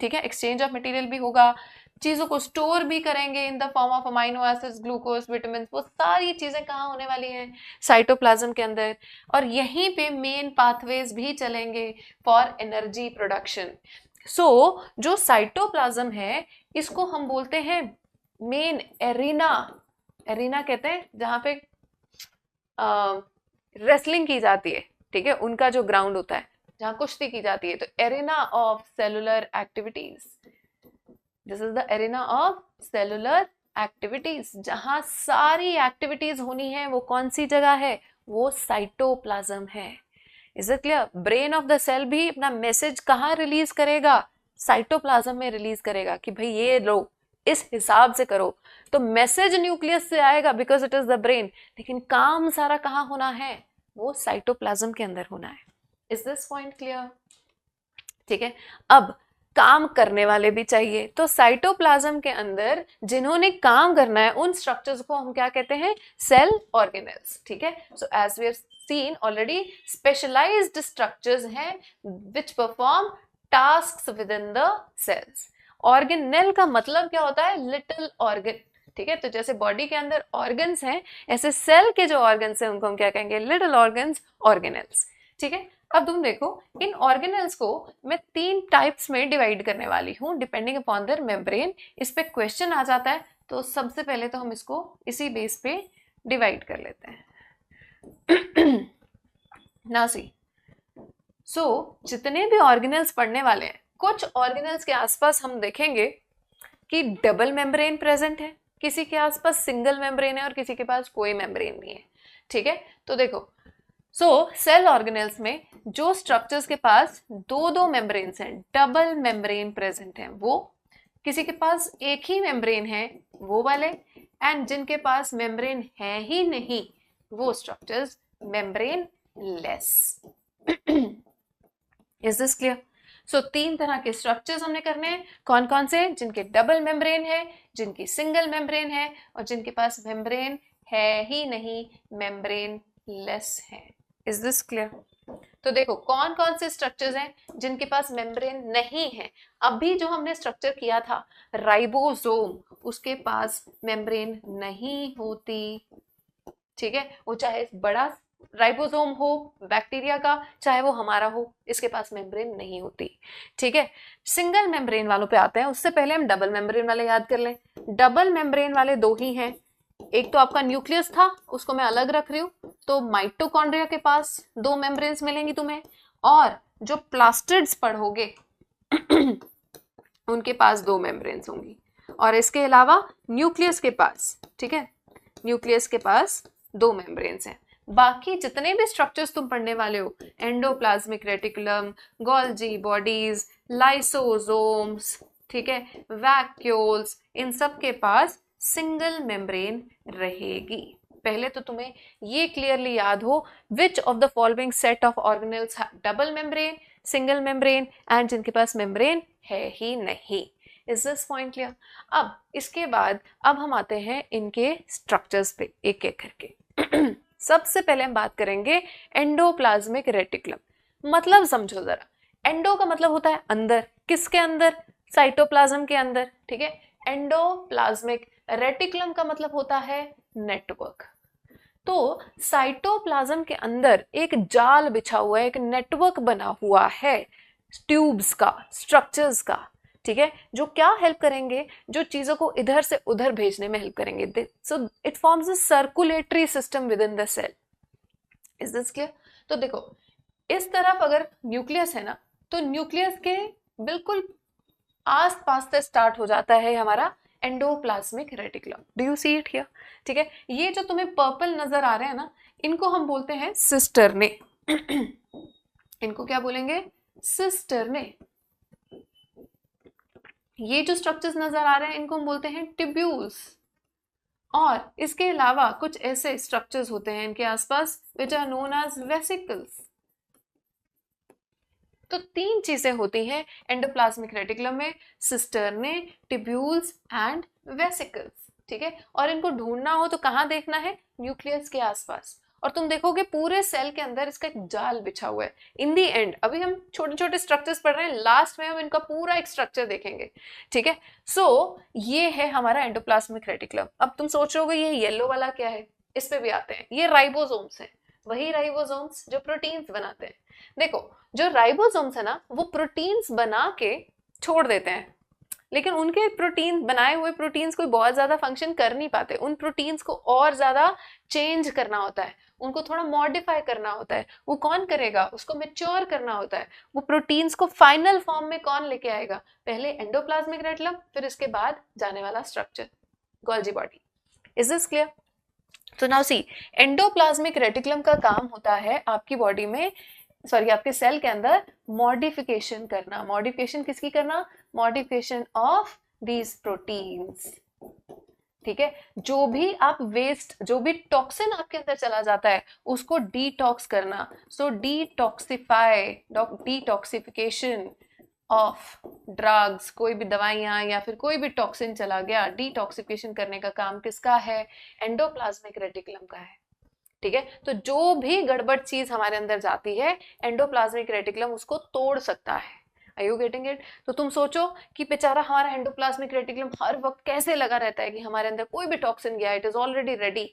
ठीक है, एक्सचेंज ऑफ मटेरियल भी होगा, चीजों को स्टोर भी करेंगे in the form of amino acids, glucose, vitamin. वो सारी चीजें कहाँ होने वाली हैं? साइटोप्लाज्म के अंदर। और यहीं पे मेन पाथवेज भी चलेंगे फॉर एनर्जी प्रोडक्शन। सो जो साइटोप्लाज्म है इसको हम बोलते हैं मेन एरिना। एरिना कहते हैं जहां पे रेसलिंग की जाती है। ठीक है, उनका जो ग्राउंड होता है जहां कुश्ती की जाती है, तो arena of cellular activities. This is the arena of cellular activities. जहां सारी एक्टिविटीज होनी है वो कौन सी जगह है? वो साइटोप्लाज्म है। Is it clear? Brain of the cell भी अपना मैसेज कहाँ रिलीज करेगा? साइटोप्लाज्म में रिलीज करेगा कि भाई ये लो, इस हिसाब से करो। तो मैसेज न्यूक्लियस से आएगा because it is the brain, लेकिन काम सारा कहाँ होना है? वो साइटोप्लाज्म के अंदर होना है। Is this point clear? ठीक है, अब काम करने वाले भी चाहिए, तो साइटोप्लाज्म के अंदर जिन्होंने काम करना है उन स्ट्रक्चर्स को हम क्या कहते हैं? Cell organelles. ठीक है, so as we have seen already, specialised structures हैं which perform tasks within the cells. Organelle का मतलब क्या होता है? Little organ. ठीक है, तो जैसे बॉडी के अंदर ऑर्गन्स हैं, ऐसे सेल के जो ऑर्गन्स हैं उनको हम क्या कहेंगे? Little organs, organelles. ठीक है, अब तुम देखो, इन ऑर्गेनेल्स को मैं 3 टाइप्स में डिवाइड करने वाली हूँ डिपेंडिंग अपॉन देयर मेम्ब्रेन। इस पे क्वेश्चन आ जाता है, तो सबसे पहले तो हम इसको इसी बेस पे डिवाइड कर लेते हैं। ना सी, सो जितने भी ऑर्गेनेल्स पढ़ने वाले हैं, कुछ ऑर्गेनेल्स के आसपास हम देखेंगे कि डबल मेम्ब्रेन प्रेजेंट है, किसी के आसपास सिंगल मेम्ब्रेन है और किसी के पास कोई मेम्ब्रेन नहीं है। ठीक है, तो देखो, सेल ऑर्गेनेल्स में जो स्ट्रक्चर्स के पास 2-2 मेम्ब्रेन्स हैं, डबल मेम्ब्रेन प्रेजेंट हैं, वो किसी के पास एक ही मेम्ब्रेन है, वो वाले, एंड जिनके पास मेम्ब्रेन है ही नहीं, वो structures membraneless. Is this clear? So 3 तरह के स्ट्रक्चर्स हमने करने हैं। कौन कौन से? जिनके डबल मेम्ब्रेन है, जिनकी सिंगल मेम्ब्रेन है, और जिनके पास मेम्ब्रेन है ही नहीं, मेम्ब्रेन लेस है। Is this clear? तो देखो, कौन कौन से स्ट्रक्चर्स हैं जिनके पास मेम्ब्रेन नहीं है। अभी जो हमने स्ट्रक्चर किया था राइबोसोम, उसके पास मेम्ब्रेन नहीं होती। ठीक है, वो चाहे बड़ा राइबोसोम हो बैक्टीरिया का, चाहे वो हमारा हो, इसके पास मेम्ब्रेन नहीं होती। ठीक है, सिंगल मेम्ब्रेन वालों पे आते हैं, उससे पहले हम डबल मेम्ब्रेन वाले याद कर लें। डबल मेम्ब्रेन वाले 2 ही हैं, एक तो आपका न्यूक्लियस था, उसको मैं अलग रख रही हूँ, तो माइटोकॉन्ड्रिया के पास 2 मेम्ब्रेन्स मिलेंगी तुम्हें, और जो प्लास्टिड्स पढ़ोगे उनके पास 2 मेम्ब्रेन्स होंगी, और इसके अलावा न्यूक्लियस के पास, ठीक है, न्यूक्लियस के पास 2 मेम्ब्रेन्स हैं। बाकी जितने भी स्ट्रक्चर्स तुम पढ़ने वाले हो, endoplasmic reticulum, Golgi bodies, lysosomes, ठीक है, वैक्यूल्स, इन सब के पास सिंगल मेम्ब्रेन रहेगी। पहले तो तुम्हें ये क्लियरली याद हो which of the following set of organelles have double membrane, single membrane, and जिनके पास मेम्ब्रेन है ही नहीं। Is this point clear? अब इसके बाद अब हम आते हैं इनके स्ट्रक्चर्स पे एक एक करके। सबसे पहले हम बात करेंगे एंडोप्लाज्मिक रेटिकुलम। मतलब समझो जरा, एंडो का मतलब होता है अंदर, किसके अंदर? साइटोप्लाज्म के अंदर। ठीक है, एंडोप्लाज्मिक रेटिकुलम का मतलब होता है नेटवर्क। तो साइटोप्लाज्म के अंदर एक जाल बिछा हुआ है, एक नेटवर्क बना हुआ है ट्यूब्स का, स्ट्रक्चर्स का। ठीक है, जो क्या हेल्प करेंगे? जो चीजों को इधर से उधर भेजने में हेल्प करेंगे। So it forms a circulatory system within the cell. Is this clear? तो देखो, इस तरफ अगर न्यूक्लियस है ना, तो न्यूक्लियस के बिल्कुल आस पास से स्टार्ट हो जाता है हमारा endoplasmic reticulum. Do you see it here? ठीक है, ये जो तुम्हें पर्पल नजर आ रहे हैं ना, इनको हम बोलते हैं सिस्टर्ने। इनको क्या बोलेंगे? सिस्टर्ने। ये जो स्ट्रक्चर्स नजर आ रहे हैं इनको हम बोलते हैं ट्यूब्यूल्स। और इसके अलावा कुछ ऐसे स्ट्रक्चर्स होते हैं इनके आसपास which are known as vesicles. तो 3 चीजें होती हैं एंडोप्लाज्मिक रेटिकुलम में, सिस्टर्ने, ट्यूब्यूल्स एंड वेसिकल्स। ठीक है, और इनको ढूंढना हो तो कहाँ देखना है? न्यूक्लियस के आसपास। और तुम देखोगे पूरे सेल के अंदर इसका एक जाल बिछा हुआ है। इन दी एंड, अभी हम छोटे छोटे स्ट्रक्चर्स पढ़ रहे हैं, लास्ट में हम इनका पूरा एक स्ट्रक्चर देखेंगे। ठीक है, सो ये है हमारा एंडोप्लाज्मिक रेटिकुलम। अब तुम सोचोगे ये येलो वाला क्या है? इस पे भी आते हैं, ये राइबोसोम्स हैं, वही राइबोसोम्स जो प्रोटीन्स बनाते हैं। देखो, जो राइबोसोम्स है ना, वो प्रोटीन्स बना के छोड़ देते हैं, लेकिन उनके प्रोटीन बनाए हुए प्रोटीन्स कोई बहुत ज्यादा फंक्शन कर नहीं पाते। उन प्रोटीन्स को और ज्यादा चेंज करना होता है, उनको थोड़ा मॉडिफाई करना होता है। वो कौन करेगा? उसको मैच्योर करना होता है। वो प्रोटीन्स को फाइनल फॉर्म में कौन लेके आएगा? पहले एंडोप्लाज्मिक रेटिकुलम, फिर इसके बाद जाने वाला structure Golgi body. Is this clear? तो नाउ सी, एंडोप्लाज्मिक रेटिकुलम का काम होता है आपकी बॉडी में सॉरी आपके सेल के अंदर मॉडिफिकेशन करना। मॉडिफिकेशन किसकी करना? Modification of these proteins. ठीक है, जो भी आप वेस्ट, जो भी टॉक्सिन आपके अंदर चला जाता है उसको डिटॉक्स करना। सो डिटॉक्सिफाई, डिटॉक्सिफिकेशन ऑफ ड्रग्स, कोई भी दवाइयां या फिर कोई भी टॉक्सिन चला गया, डिटॉक्सिफिकेशन करने का काम किसका है? एंडोप्लाज्मिक रेटिकुलम का है। ठीक है, तो जो भी गड़बड़ चीज हमारे अंदर जाती है एंडोप्लाज्मिक रेटिकुलम उसको तोड़ सकता है। Are you getting it? तो तुम सोचो कि बेचारा हमारा एंडोप्लाज्मिक रेटिकुलम हर वक्त कैसे लगा रहता है कि हमारे अंदर कोई भी टॉक्सिन गया, it is already ready,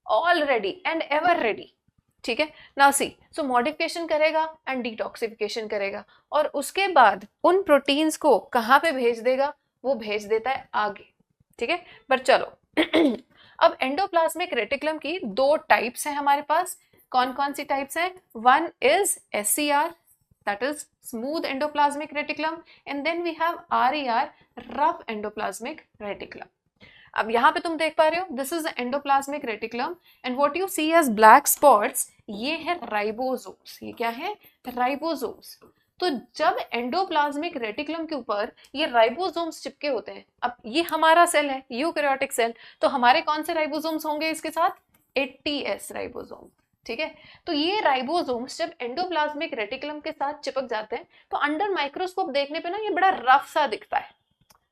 already and ever ready. ठीक है, नाउ सी, सो मॉडिफिकेशन करेगा एंड डिटॉक्सिफिकेशन करेगा, और उसके बाद उन प्रोटीन्स को कहाँ पे भेज देगा? वो भेज देता है आगे। ठीक है, पर चलो अब एंडोप्लाज्मिक रेटिकुलम की दो टाइप्स हैं हमारे पास। कौन कौन सी टाइप्स हैं? One is SCR, that is smooth endoplasmic reticulum, and then we have RER, rough endoplasmic reticulum. अब यहाँ पे तुम देख पा रहे हो, this is endoplasmic reticulum and what you see as black spots, ये है राइबोसोम्स। ये क्या है? राइबोसोम्स। तो जब एंडोप्लाज्मिक रेटिकुलम के ऊपर ये राइबोसोम्स चिपके होते हैं, अब ये हमारा सेल है यूकैरियोटिक सेल, तो हमारे कौन से राइबोसोम्स होंगे इसके साथ? 80S ribosome. ठीक है, तो ये राइबोसोम्स जब एंडोप्लाज्मिक रेटिकुलम के साथ चिपक जाते हैं तो अंडर माइक्रोस्कोप देखने पे ना ये बड़ा रफ सा दिखता है।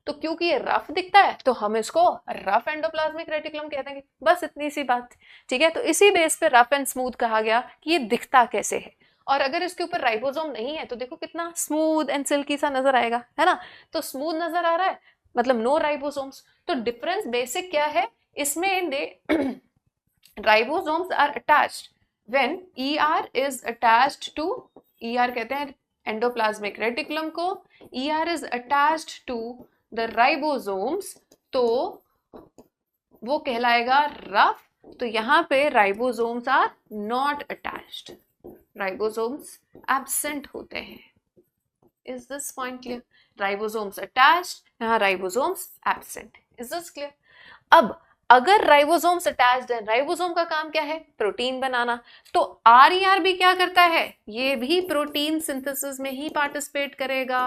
तो क्योंकि ये रफ दिखता है तो हम इसको रफ एंडोप्लाज्मिक रेटिकुलम कह देंगे, बस इतनी सी बात। ठीक है, तो इसी बेस पे रफ एंड स्मूथ कहा गया कि ये दिखता कैसे है। और अगर इसके ऊपर राइबोसोम नहीं है तो देखो कितना स्मूथ एंड सिल्की सा नजर आएगा, है ना? तो स्मूथ नजर आ रहा है मतलब नो राइबोसोम्स। तो डिफरेंस बेसिक क्या है इसमें? Ribosomes are attached when ER is attached to, ER कहते हैं एंडोप्लाज्मिक रेटिकुलम को, ER is attached to the ribosomes, तो वो कहलाएगा रफ। तो यहाँ पे ribosomes are not attached, ribosomes absent होते हैं। Is this point clear? Ribosomes attached, यहाँ ribosomes absent. Is this clear? अब अगर राइबोसोम्स अटैच्ड है, राइबोसोम का काम क्या है? प्रोटीन बनाना। तो RER भी क्या करता है? ये भी प्रोटीन सिंथेसिस में ही पार्टिसिपेट करेगा।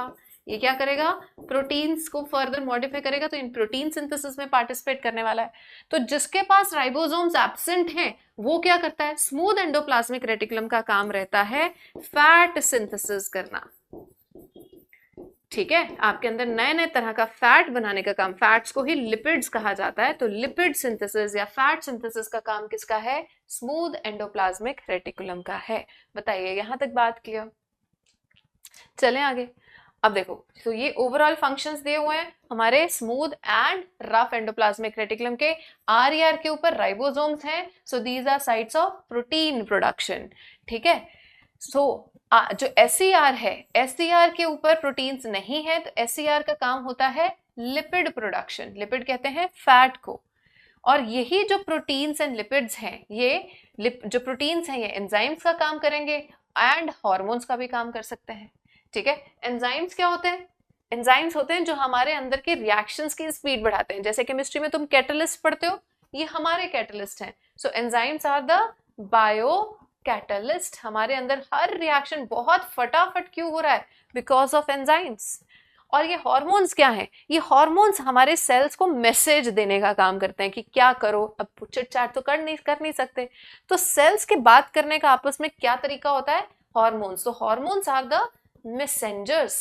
ये क्या करेगा? प्रोटीन्स को फर्दर मॉडिफाई करेगा, तो इन प्रोटीन सिंथेसिस में पार्टिसिपेट करने वाला है। तो जिसके पास राइबोसोम्स एब्सेंट हैं वो क्या करता है? स्मूथ एंडोप्लाज्मिक रेटिकुलम का काम रहता है फैट सिंथेसिस करना। ठीक है, आपके अंदर नए नए तरह का फैट बनाने का काम, फैट्स को ही लिपिड्स कहा जाता है, तो लिपिड सिंथेसिस या फैट सिंथेसिस का काम किसका है? स्मूथ एंडोप्लाज्मिक रेटिकुलम का है। बताइए, यहां तक बात क्लियर? चलें आगे। अब देखो, तो ये ओवरऑल फंक्शंस दिए हुए हैं हमारे smooth and rough endoplasmic reticulum के। RER के ऊपर राइबोसोम्स हैं, so these are sites of protein production. ठीक है, सो जो SCR है, SCR के ऊपर प्रोटीन्स नहीं है, तो SCR का काम होता है लिपिड प्रोडक्शन। लिपिड कहते हैं फैट को, और यही जो प्रोटीन्स एंड लिपिड्स हैं, ये जो प्रोटीन्स हैं ये एंजाइम्स का काम करेंगे एंड हॉर्मोन्स का भी काम कर सकते हैं। ठीक है, एंजाइम्स क्या होते हैं? एंजाइम्स होते हैं जो हमारे अंदर के रिएक्शंस की स्पीड बढ़ाते हैं। जैसे केमिस्ट्री में तुम कैटलिस्ट पढ़ते हो, ये हमारे कैटलिस्ट हैं। So enzymes are the biocatalyst. हमारे अंदर हर रिएक्शन बहुत फटाफट क्यों हो रहा है? Because of enzymes. और ये हार्मोन्स क्या हैं? ये हार्मोन्स हमारे सेल्स को मैसेज देने का काम करते हैं कि क्या करो। अब चिट चैट तो कर नहीं सकते, तो सेल्स के बात करने का आपस में क्या तरीका होता है? हार्मोन्स। तो हार्मोन्स आर द मैसेंजर्स।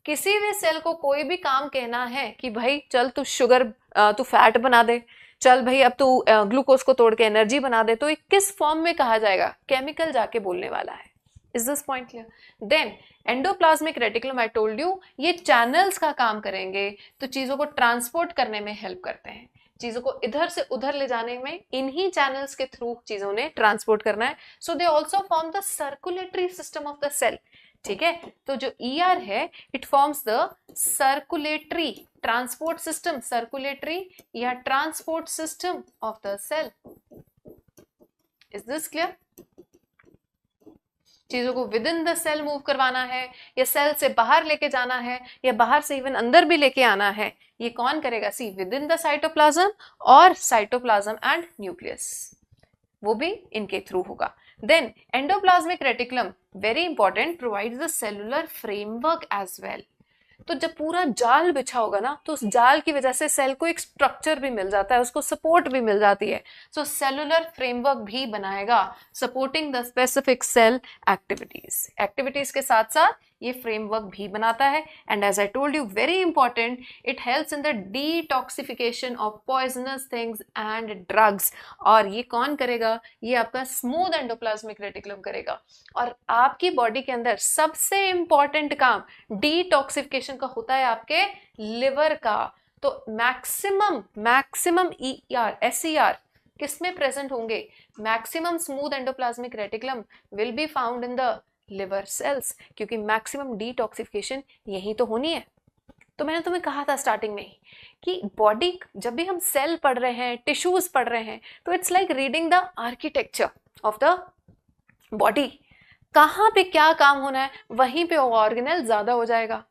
किसी भी सेल को कोई भी काम कहना है कि भाई चल तू फैट बना दे, चल भाई अब तू ग्लूकोज को तोड़ के एनर्जी बना दे, तो ये किस फॉर्म में कहा जाएगा? केमिकल जाके बोलने वाला है। Is this point clear? Then endoplasmic reticulum, I told you, ये चैनल्स का काम करेंगे, तो चीजों को ट्रांसपोर्ट करने में हेल्प करते हैं। चीजों को इधर से उधर ले जाने में इन्हीं चैनल्स के थ्रू चीजों ने ट्रांसपोर्ट करना है। So they also form the circulatory system of the cell. ठीक है, तो जो ER है it forms the circulatory transport system, circulatory या transport system of the cell. Is this clear? चीजों को within the cell move करवाना है, या सेल से बाहर लेके जाना है, या बाहर से इवन अंदर भी लेके आना है, ये कौन करेगा? See, within the cytoplasm और साइटोप्लाज्म एंड न्यूक्लियस। वो भी इनके थ्रू होगा। Then endoplasmic reticulum, very important, provides the cellular framework as well. तो जब पूरा जाल बिछा होगा ना, तो उस जाल की वजह से सेल को एक स्ट्रक्चर भी मिल जाता है, उसको सपोर्ट भी मिल जाती है। सो सेलुलर फ्रेमवर्क भी बनाएगा, supporting the specific cell activities. Activities के साथ साथ ये फ्रेमवर्क भी बनाता है। And as I told you, very important, it helps in the detoxification of poisonous things and drugs. और ये कौन करेगा? ये आपका स्मूथ एंडोप्लाज्मिक रेटिकुलम करेगा। और आपकी बॉडी के अंदर सबसे इंपॉर्टेंट काम डिटॉक्सिफिकेशन का होता है आपके लिवर का। तो मैक्सिमम ER SER किसमें प्रेजेंट होंगे? Maximum smooth endoplasmic reticulum will be found in the liver cells, क्योंकि मैक्सिमम डिटॉक्सिफिकेशन यही तो होनी है। तो मैंने तुम्हें कहा था स्टार्टिंग में ही कि बॉडी, जब भी हम सेल पढ़ रहे हैं, टिश्यूज पढ़ रहे हैं, तो it's like reading the architecture of the body. कहाँ पे क्या काम होना है, वहीं पे ऑर्गेनेल ज्यादा हो जाएगा।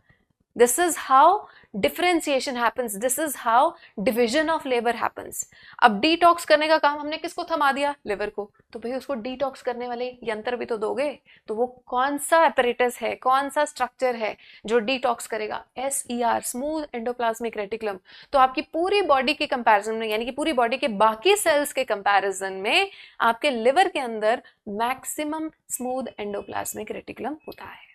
This is how differentiation happens, this is how division of labour happens. अब डिटॉक्स करने का काम हमने किसको थमा दिया? लिवर को। तो भाई उसको डिटॉक्स करने वाले यंत्र भी तो दोगे। तो वो कौन सा एपरेटस है, कौन सा स्ट्रक्चर है जो डिटॉक्स करेगा? SER, smooth endoplasmic reticulum. तो आपकी पूरी बॉडी के कंपैरिजन में, यानी कि पूरी बॉडी के बाकी सेल्स के कंपैरिजन में, आपके लिवर के अंदर मैक्सिमम स्मूथ एंडोप्लाज्मिक रेटिकुलम होता है।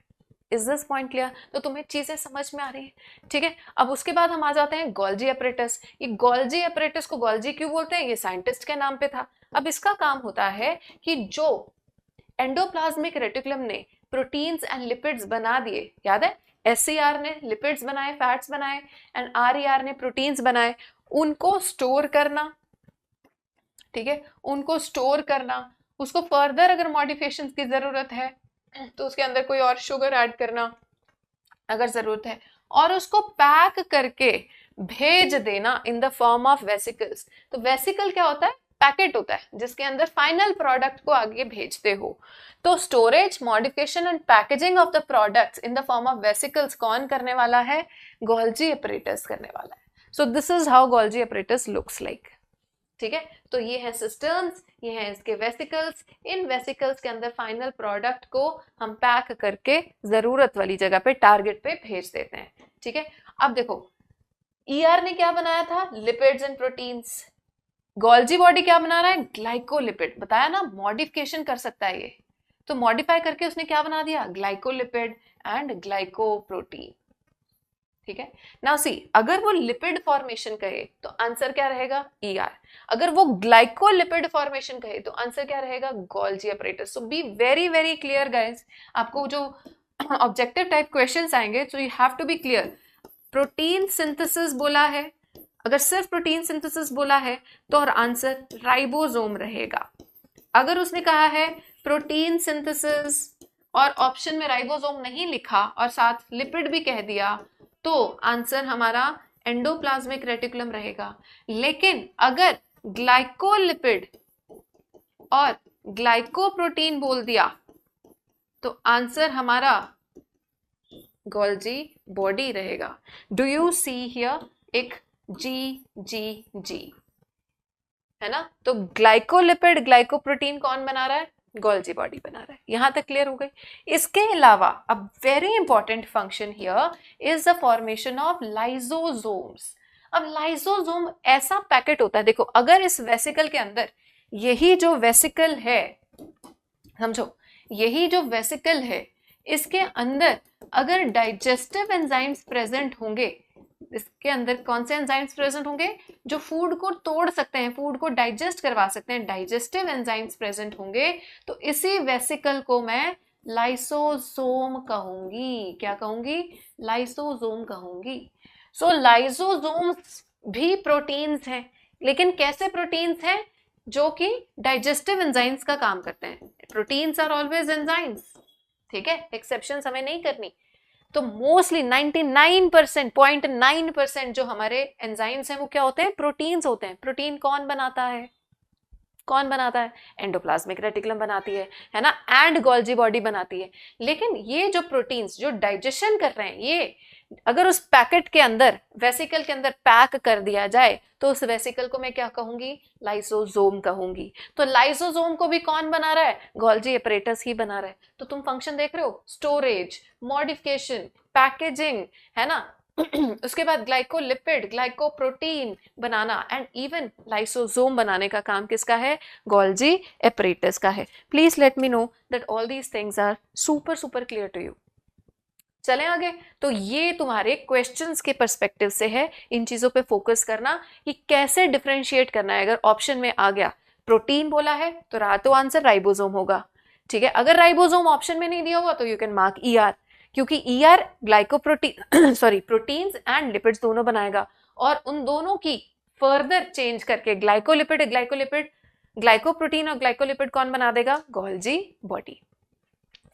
Is this point clear? तो तुम्हें चीजें समझ में आ रही है? ठीक है। अब उसके बाद हम आ जाते हैं गोल्जी एपरेटस। ये गोल्जी एपरेटस को गोल्जी क्यों बोलते हैं? ये साइंटिस्ट के नाम पे था। अब इसका काम होता है कि जो एंडोप्लाज्मिक रेटिकुलम ने प्रोटीन्स एंड लिपिड्स बना दिए, याद है, SER ने लिपिड्स बनाए, फैट्स बनाए, एंड RER ने प्रोटीन्स बनाए, उनको स्टोर करना। ठीक है, उनको स्टोर करना, उसको फर्दर अगर मॉडिफिकेशन की जरूरत है तो उसके अंदर कोई और शुगर ऐड करना अगर जरूरत है, और उसको पैक करके भेज देना in the form of vesicles. तो वेसिकल क्या होता है? पैकेट होता है जिसके अंदर फाइनल प्रोडक्ट को आगे भेजते हो। तो storage, modification and packaging of the products in the form of vesicles कौन करने वाला है? गोल्जी एपरेटस करने वाला है। So this is how Golgi apparatus looks like. ठीक है, तो ये है सिस्टर्न्स, ये है इसके वेसिकल्स। इन वेसिकल्स के अंदर फाइनल प्रोडक्ट को हम पैक करके जरूरत वाली जगह पे, टारगेट पे भेज देते हैं। ठीक है, अब देखो ER ने क्या बनाया था? Lipids and proteins. Golgi body क्या बना रहा है? ग्लाइकोलिपिड। बताया ना, मॉडिफिकेशन कर सकता है ये। तो मॉडिफाई करके उसने क्या बना दिया? Glycolipid and glycoprotein. ठीक है, नाउ सी, अगर वो लिपिड फॉर्मेशन कहे तो आंसर क्या रहेगा? ER। अगर वो ग्लाइकोलिपिड फॉर्मेशन कहे तो आंसर क्या रहेगा? Golgi apparatus. So be very very clear guys, आपको जो ऑब्जेक्टिव टाइप क्वेश्चंस आएंगे तो you have to be clear. Protein synthesis बोला है, अगर सिर्फ प्रोटीन सिंथेसिस बोला है तो और आंसर राइबोसोम रहेगा। अगर उसने कहा है प्रोटीन सिंथेसिस और ऑप्शन में राइबोसोम नहीं लिखा और साथ लिपिड भी कह दिया, तो आंसर हमारा एंडोप्लाज्मिक रेटिकुलम रहेगा। लेकिन अगर ग्लाइकोलिपिड और ग्लाइकोप्रोटीन बोल दिया तो आंसर हमारा गोल्जी बॉडी रहेगा। डू यू सी हियर एक GGG, है ना? तो ग्लाइकोलिपिड, ग्लाइकोप्रोटीन कौन बना रहा है? गोल्जी बॉडी बना रहा है। यहां तक क्लियर हो गई? इसके अलावा अब very important function here is the formation of lysosomes. अब लाइसोसोम ऐसा पैकेट होता है, देखो अगर इस वेसिकल के अंदर यही जो वेसिकल है, समझो यही जो वेसिकल है, इसके अंदर अगर डाइजेस्टिव एंजाइम्स प्रेजेंट होंगे, इसके अंदर कौन से एंजाइम्स प्रेजेंट होंगे? जो फूड को तोड़ सकते हैं, फूड को डाइजेस्ट करवा सकते हैं, डाइजेस्टिव एंजाइम्स प्रेजेंट होंगे, तो इसी वेसिकल को मैं लाइसोसोम कहूंगी। क्या कहूंगी? लाइसोसोम कहूंगी। सो लाइसोसोम्स भी प्रोटीन्स हैं, लेकिन कैसे प्रोटीन्स हैं? जो कि डाइजेस्टिव एंजाइम्स का काम करते हैं। प्रोटीन्स आर ऑलवेज एंजाइम्स, ठीक है, एक्सेप्शंस हमें नहीं करनी। तो मोस्टली 99%, 0.9% जो हमारे एंजाइम्स हैं वो क्या होते हैं? प्रोटीन्स होते हैं। प्रोटीन कौन बनाता है? कौन बनाता है? एंडोप्लाज्मिक रेटिकुलम बनाती है ना, एंड गोल्जी बॉडी बनाती है। लेकिन ये जो प्रोटीन्स जो डाइजेशन कर रहे हैं, ये अगर उस पैकेट के अंदर, वेसिकल के अंदर पैक कर दिया जाए तो उस वेसिकल को मैं क्या कहूंगी? लाइसोसोम कहूंगी। तो लाइसोसोम को भी कौन बना रहा है? गोल्जी एपरेटस ही बना रहा है। तो तुम फंक्शन देख रहे हो, स्टोरेज, मॉडिफिकेशन, पैकेजिंग, है ना उसके बाद ग्लाइकोलिपिड, ग्लाइकोप्रोटीन बनाना एंड इवन लाइसोसोम बनाने का काम किसका है? गोल्जी एपरेटस का है। Please let me know that all these things are super super clear to you. चलें आगे। तो ये तुम्हारे क्वेश्चंस के पर्सपेक्टिव से है, इन चीजों पे फोकस करना कि कैसे डिफरेंशिएट करना है। अगर ऑप्शन में आ गया प्रोटीन बोला है तो रहा तो आंसर राइबोसोम होगा, ठीक है। अगर राइबोसोम ऑप्शन में नहीं दिया होगा तो यू कैन मार्क ईआर, क्योंकि ER glycoprotein sorry proteins and lipids दोनों बनाएगा, और उन दोनों की फर्दर चेंज करके ग्लाइकोलिपिड ग्लाइकोप्रोटीन और ग्लाइकोलिपिड कौन बना देगा? Golgi body.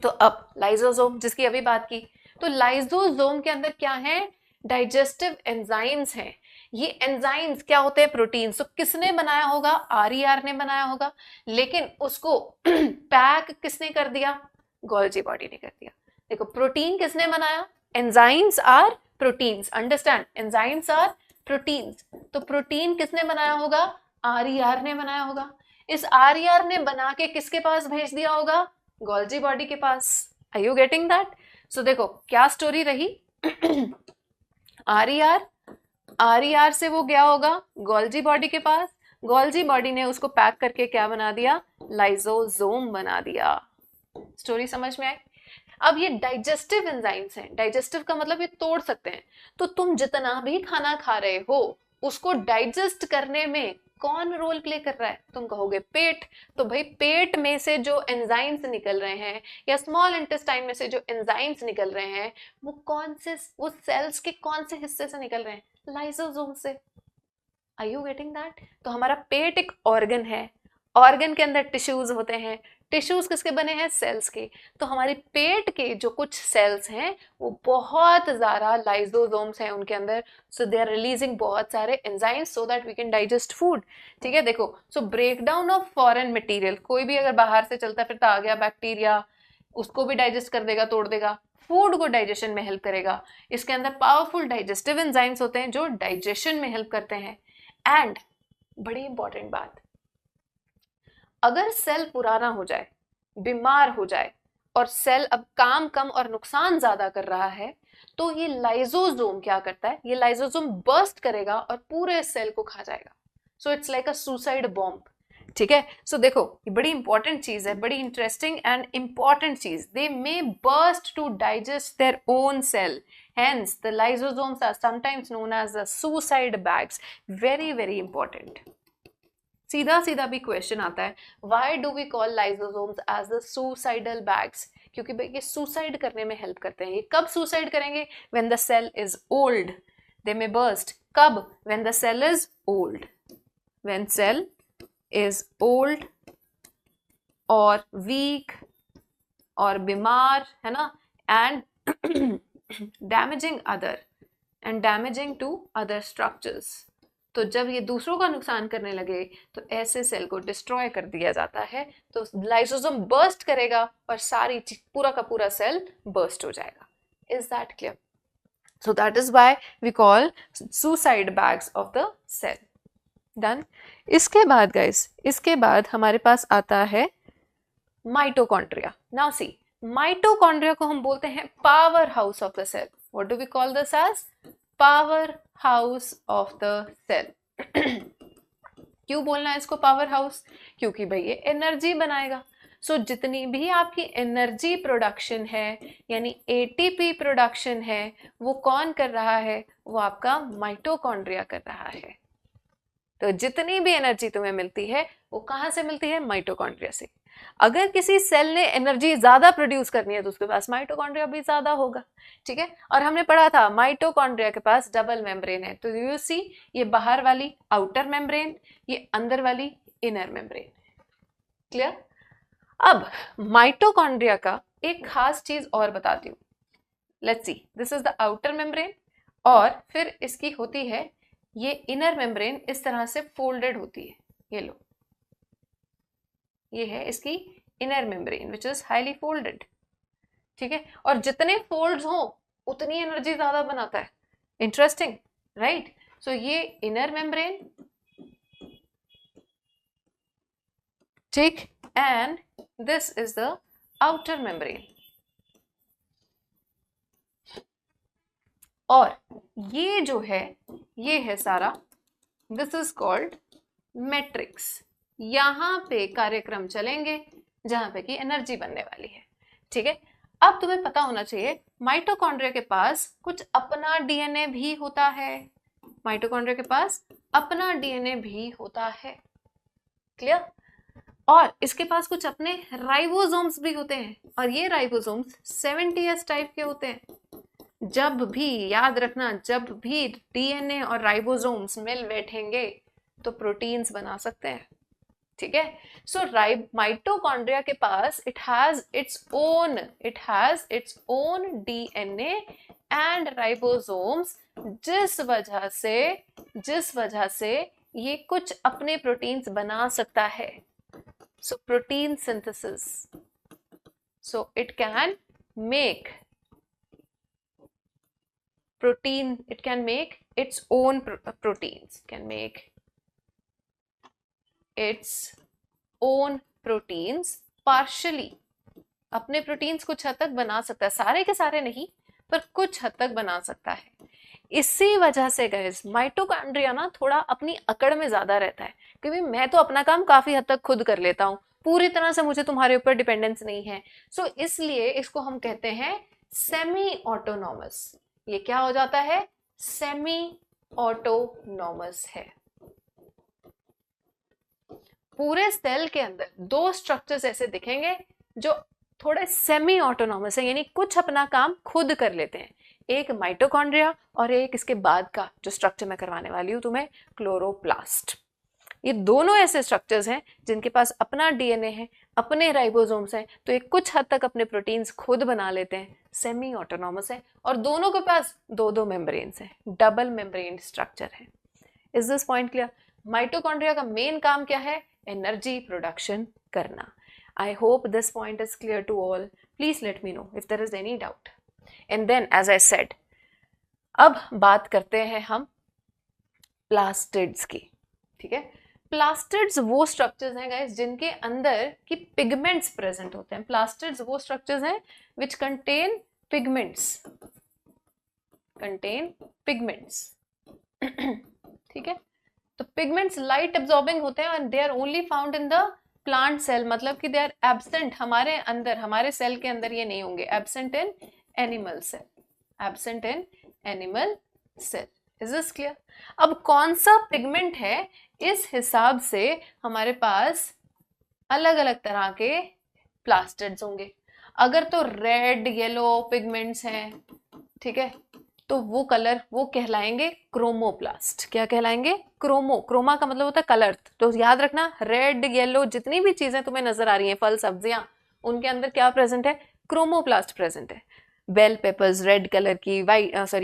तो अब लाइसोसोम जिसकी अभी बात की, तो लाइसोसोम के अंदर क्या है? डाइजेस्टिव एंजाइम्स हैं। ये एंजाइम्स क्या होते हैं? प्रोटीन्स। तो किसने बनाया होगा? आरईआर ने बनाया होगा, लेकिन उसको पैक किसने कर दिया? गोल्जी बॉडी ने कर दिया। देखो प्रोटीन किसने बनाया? Enzymes are proteins, understand, enzymes are proteins. तो प्रोटीन किसने बनाया होगा? आरईआर ने बनाया होगा। इस आरईआर ने बना के किसके पास भेज दिया होगा? गोल्जी बॉडी के पास। Are you getting that? So देखो क्या स्टोरी रही आरईआर से वो गया होगा गोल्जी बॉडी के पास, गोल्जी बॉडी ने उसको पैक करके क्या बना दिया? लाइसोसोम बना दिया। स्टोरी समझ में आई? अब ये डाइजेस्टिव एंजाइम्स हैं, डाइजेस्टिव का मतलब ये तोड़ सकते हैं। तो तुम जितना भी खाना खा रहे हो उसको डाइजेस्ट करने में कौन रोल प्ले कर रहा है? तुम कहोगे पेट। तो भाई पेट में से जो एंजाइम्स निकल रहे हैं या स्मॉल इंटेस्टाइन में से जो एंजाइम्स निकल रहे हैं वो कौन से, वो सेल्स के कौन से हिस्से से निकल रहे हैं? लाइसोसोम से। Are you getting that? तो हमारा पेट एक ऑर्गन है, ऑर्गन के अंदर टिश्यूज होते हैं, टिश्यूज किसके बने हैं? सेल्स के। तो हमारे पेट के जो कुछ सेल्स हैं वो बहुत ज्यादा लाइसोसोम्स हैं उनके अंदर, सो दे आर रिलीजिंग बहुत सारे enzymes so that we can digest food, ठीक है। देखो so break down of foreign material, कोई भी अगर बाहर से चलता फिरता आ गया बैक्टीरिया उसको भी डाइजेस्ट कर देगा, तोड़ देगा, फूड को डाइजेशन में हेल्प करेगा। इसके अंदर पावरफुल डाइजेस्टिव एंजाइम्स होते हैं जो डाइजेशन में हेल्प करते हैं। एंड बड़ी इंपॉर्टेंट बात, अगर सेल पुराना हो जाए, बीमार हो जाए और सेल अब काम कम और नुकसान ज्यादा कर रहा है तो ये लाइसोसोम क्या करता है? ये लाइसोसोम बर्स्ट करेगा और पूरे सेल को खा जाएगा। So it's like a suicide bomb, ठीक है। सो देखो ये बड़ी इंपॉर्टेंट चीज है, बड़ी इंटरेस्टिंग एंड इंपॉर्टेंट चीज। They may burst to digest their own cell, hence the lysosomes are sometimes known as the suicide bags. Very very important. सीधा सीधा भी क्वेश्चन आता है, why do we call lysosomes as the suicidal bags? क्योंकि भाई ये suicide करने में हेल्प करते हैं। ये कब सुसाइड करेंगे? When the cell is old they may burst. कब? When the cell is old, when cell is old और वीक और बीमार, है ना, and damaging other and damaging to other structures. तो जब ये दूसरों का नुकसान करने लगे तो ऐसे सेल को डिस्ट्रॉय कर दिया जाता है। तो लाइसोसोम बर्स्ट करेगा और सारी पूरा का पूरा सेल बर्स्ट हो जाएगा। Is that clear? So that is why we call suicide bags of the cell. Done. इसके बाद गाइस, इसके बाद हमारे पास आता है माइटोकॉन्ड्रिया। नाउ सी, माइटोकॉन्ड्रिया को हम बोलते हैं power house of the cell. What do we call this as? Power house of the cell. क्यों बोलना है इसको पावर हाउस? क्योंकि भाई ये एनर्जी बनाएगा। सो जितनी भी आपकी एनर्जी प्रोडक्शन है यानी एटीपी प्रोडक्शन है वो कौन कर रहा है? वो आपका माइटोकॉन्ड्रिया कर रहा है। तो जितनी भी एनर्जी तुम्हें मिलती है वो कहाँ से मिलती है? माइटोकॉन्ड्रिया से। अगर किसी सेल ने एनर्जी ज्यादा प्रोड्यूस करनी है तो उसके पास माइटोकॉन्ड्रिया भी ज्यादा होगा, ठीक है। और हमने पढ़ा था माइटोकॉन्ड्रिया के पास डबल मेम्ब्रेन है। तो यू सी, ये बाहर वाली आउटर मेम्ब्रेन, ये अंदर वाली इनर मेम्ब्रेन। क्लियर? अब माइटोकॉन्ड्रिया का एक खास चीज और बताती हूँ। Let's see, this is the outer membrane और फिर इसकी होती है ये इनर मेम्ब्रेन, इस तरह से फोल्डेड होती है। ये लो, ये है इसकी inner membrane which is highly folded, ठीक है। और जितने फोल्ड्स हो उतनी एनर्जी ज्यादा बनाता है। Interesting, right. सो ये इनर मेम्ब्रेन, ठीक, and this is the outer membrane. और ये जो है ये है सारा, दिस इज कॉल्ड मैट्रिक्स। यहां पे कार्यक्रम चलेंगे जहां पे कि एनर्जी बनने वाली है, ठीक है। अब तुम्हें पता होना चाहिए माइटोकॉन्ड्रिया के पास कुछ अपना डीएनए भी होता है। माइटोकॉन्ड्रिया के पास अपना डीएनए भी होता है, क्लियर। और इसके पास कुछ अपने राइबोसोम्स भी होते हैं, और ये राइबोसोम्स 70S टाइप के होते हैं। जब भी याद रखना, जब भी डीएनए और राइबोसोम्स मिल बैठेंगे तो प्रोटीन्स बना सकते हैं, ठीक है। सो माइटोकॉन्ड्रिया के पास it has its own DNA and ribosomes, जिस वजह से ये कुछ अपने प्रोटीन्स बना सकता है। So protein synthesis, so it can make protein, it can make its own proteins, can make its own proteins partially। अपने प्रोटीन्स कुछ हद तक बना सकता है, सारे के सारे नहीं पर कुछ हद तक बना सकता है। इसी वजह से गाइस माइटोकॉन्ड्रिया ना थोड़ा अपनी अकड़ में ज्यादा रहता है, क्योंकि मैं तो अपना काम काफी हद तक खुद कर लेता हूँ, पूरी तरह से मुझे तुम्हारे ऊपर डिपेंडेंस नहीं है। सो इसलिए इसको हम कहते हैं सेमी ऑटोनॉमस। ये क्या हो जाता है? सेमी ऑटोनॉमस है। पूरे सेल के अंदर दो स्ट्रक्चर्स ऐसे दिखेंगे जो थोड़े सेमी ऑटोनॉमस है, यानी कुछ अपना काम खुद कर लेते हैं। एक माइटोकॉन्ड्रिया और एक इसके बाद का जो स्ट्रक्चर मैं करवाने वाली हूं तुम्हें, क्लोरोप्लास्ट। ये दोनों ऐसे स्ट्रक्चर्स हैं जिनके पास अपना डीएनए है, अपने राइबोसोम्स हैं, तो ये कुछ हद तक अपने प्रोटीन्स खुद बना लेते हैं, सेमी ऑटोनॉमस है। और दोनों के पास दो दो मेम्ब्रेन्स हैं, डबल मेम्ब्रेन स्ट्रक्चर है। Is this point clear? Mitochondria का मेन काम क्या है? एनर्जी प्रोडक्शन करना। I hope this point is clear to all. Please let me know if there is any doubt. And then as I said, अब बात करते हैं हम प्लास्टिड्स की, ठीक है। प्लास्टिड्स वो स्ट्रक्चर्स हैं गाइस जिनके अंदर की पिगमेंट्स प्रेजेंट होते हैं। प्लास्टिड्स वो स्ट्रक्चर्स हैं विच कंटेन पिगमेंट्स, ठीक है। तो पिगमेंट्स लाइट एब्जॉर्बिंग होते हैं and they are only found in the plant cell, मतलब कि दे आर एब्सेंट हमारे अंदर, हमारे सेल के अंदर ये नहीं होंगे। Absent in animal cell, absent in animal cell. Is this clear? अब कौन सा पिगमेंट है, इस हिसाब से हमारे पास अलग अलग तरह के प्लास्टिड्स होंगे। अगर तो रेड येलो पिगमेंट्स हैं, ठीक है, तो वो कलर वो कहलाएंगे क्रोमोप्लास्ट। क्या कहलाएंगे? क्रोमा का मतलब होता है कलर। तो याद रखना, रेड येलो जितनी भी चीजें तुम्हें नजर आ रही हैं, फल सब्जियां, उनके अंदर क्या प्रेजेंट है? क्रोमोप्लास्ट प्रेजेंट है। बेल पेपर्स रेड कलर की,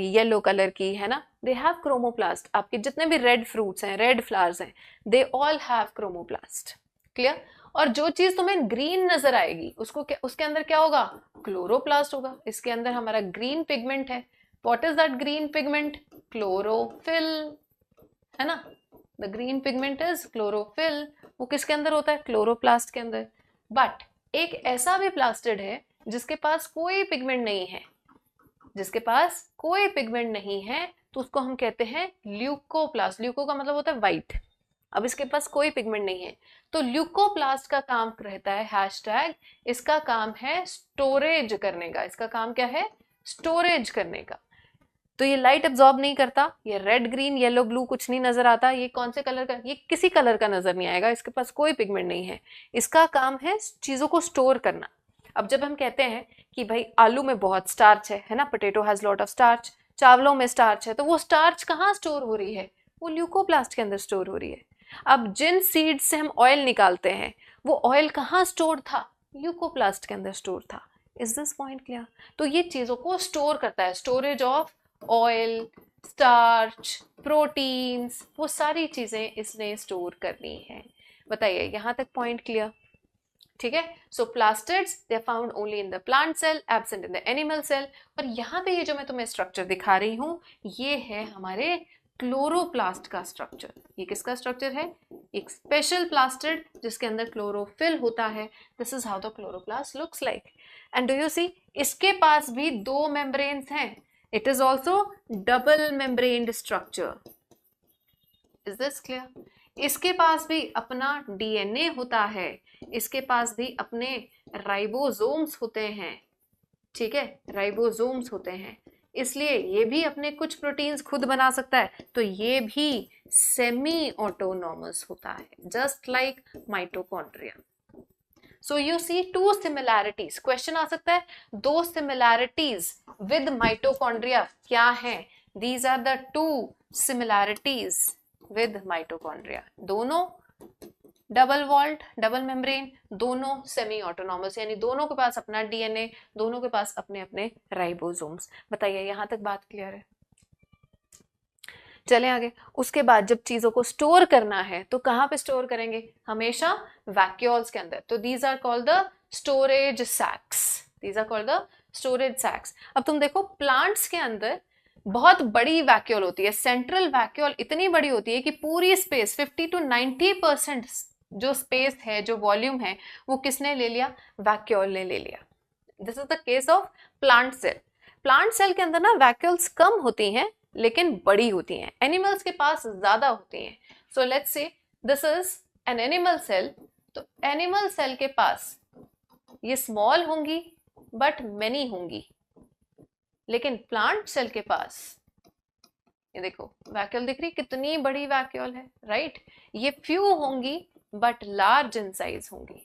येलो कलर की, है ना, दे हैव क्रोमोप्लास्ट। आपके जितने भी रेड फ्रूट्स हैं, रेड फ्लावर्स हैं, they all have chromoplast. Clear? और जो चीज तुम्हें ग्रीन नजर आएगी उसके अंदर क्या होगा? क्लोरोप्लास्ट होगा। इसके अंदर हमारा ग्रीन पिगमेंट है। What is that green pigment? Chlorophyll, है ना? The green pigment is chlorophyll. वो किसके अंदर होता है? क्लोरोप्लास्ट के अंदर। बट एक ऐसा भी प्लास्टिड है जिसके पास कोई पिगमेंट नहीं है, जिसके पास कोई पिगमेंट नहीं है, तो उसको हम कहते हैं ल्यूकोप्लास्ट। ल्यूको का मतलब होता है व्हाइट। अब इसके पास कोई पिगमेंट नहीं है, तो ल्यूकोप्लास्ट का काम रहता है हैशटैग, इसका काम है स्टोरेज करने का। इसका काम क्या है? स्टोरेज करने का। तो ये लाइट एब्जॉर्ब नहीं करता, ये रेड ग्रीन येलो ब्लू कुछ नहीं नजर आता। ये कौन से कलर का? ये किसी कलर का नजर नहीं आएगा, इसके पास कोई पिगमेंट नहीं है। इसका काम है चीजों को स्टोर करना। अब जब हम कहते हैं कि भाई आलू में बहुत स्टार्च है ना, potato has lot of starch, चावलों में स्टार्च है, तो वो स्टार्च कहाँ स्टोर हो रही है? वो ल्यूकोप्लास्ट के अंदर स्टोर हो रही है। अब जिन सीड्स से हम ऑयल निकालते हैं, वो ऑयल कहाँ स्टोर था? ल्यूकोप्लास्ट के अंदर स्टोर था। Is this point clear? तो ये चीजों को स्टोर करता है। Storage of oil, starch, proteins, वो सारी चीजें इसने स्टोर करनी है। बताइए, यहां तक पॉइंट क्लियर? ठीक है। So plastids they are found only in the plant cell, absent in the animal cell. और यहाँ पे ये जो मैं तुम्हें स्ट्रक्चर दिखा रही हूँ ये है हमारे क्लोरोप्लास्ट का स्ट्रक्चर। ये किसका स्ट्रक्चर है? एक स्पेशल प्लास्टिड जिसके अंदर क्लोरोफिल होता है। This is how the chloroplast looks like. And do you see इसके पास भी दो मेम्ब्रेन्स हैं। It is also double membraned structure. Is this clear? इसके पास भी अपना डीएनए होता है, इसके पास भी अपने राइबोसोम्स होते हैं, ठीक है, राइबोसोम्स होते हैं, इसलिए ये भी अपने कुछ प्रोटीन्स खुद बना सकता है। तो ये भी सेमी ऑटोनॉमस होता है, just like mitochondria. So you see two similarities. Question आ सकता है दो सिमिलैरिटीज विद माइटोकॉन्ड्रिया क्या है? These are the two similarities with mitochondria. दोनों डबल वॉल्ड, डबल मेम्ब्रेन, दोनों सेमी ऑटोनॉमस, यानी दोनों के पास अपना डीएनए, दोनों के पास अपने अपने राइबोसोम्स। बताइए यहां तक बात क्लियर है? चले आगे। उसके बाद जब चीजों को स्टोर करना है तो कहां पे स्टोर करेंगे? हमेशा वैक्यूल्स के अंदर। तो these are called the storage sacs. These are called the storage sacs. अब तुम देखो प्लांट्स के अंदर बहुत बड़ी वैक्यूल होती है, सेंट्रल वैक्यूल इतनी बड़ी होती है कि पूरी स्पेस 50 to 90% जो स्पेस है, जो वॉल्यूम है, वो किसने ले लिया? वैक्यूल ने ले लिया। This is the case of plant cell. Plant cell के अंदर ना वैक्यूल्स कम होती हैं लेकिन बड़ी होती हैं, एनिमल्स के पास ज्यादा होती हैं। So let's say this is an animal cell. तो एनिमल सेल के पास ये स्मॉल होंगी बट मेनी होंगी, लेकिन प्लांट सेल के पास ये देखो वैक्यूल दिख रही, कितनी बड़ी वैक्यूल है, राइट? ये फ्यू होंगी बट लार्ज इन साइज होंगी।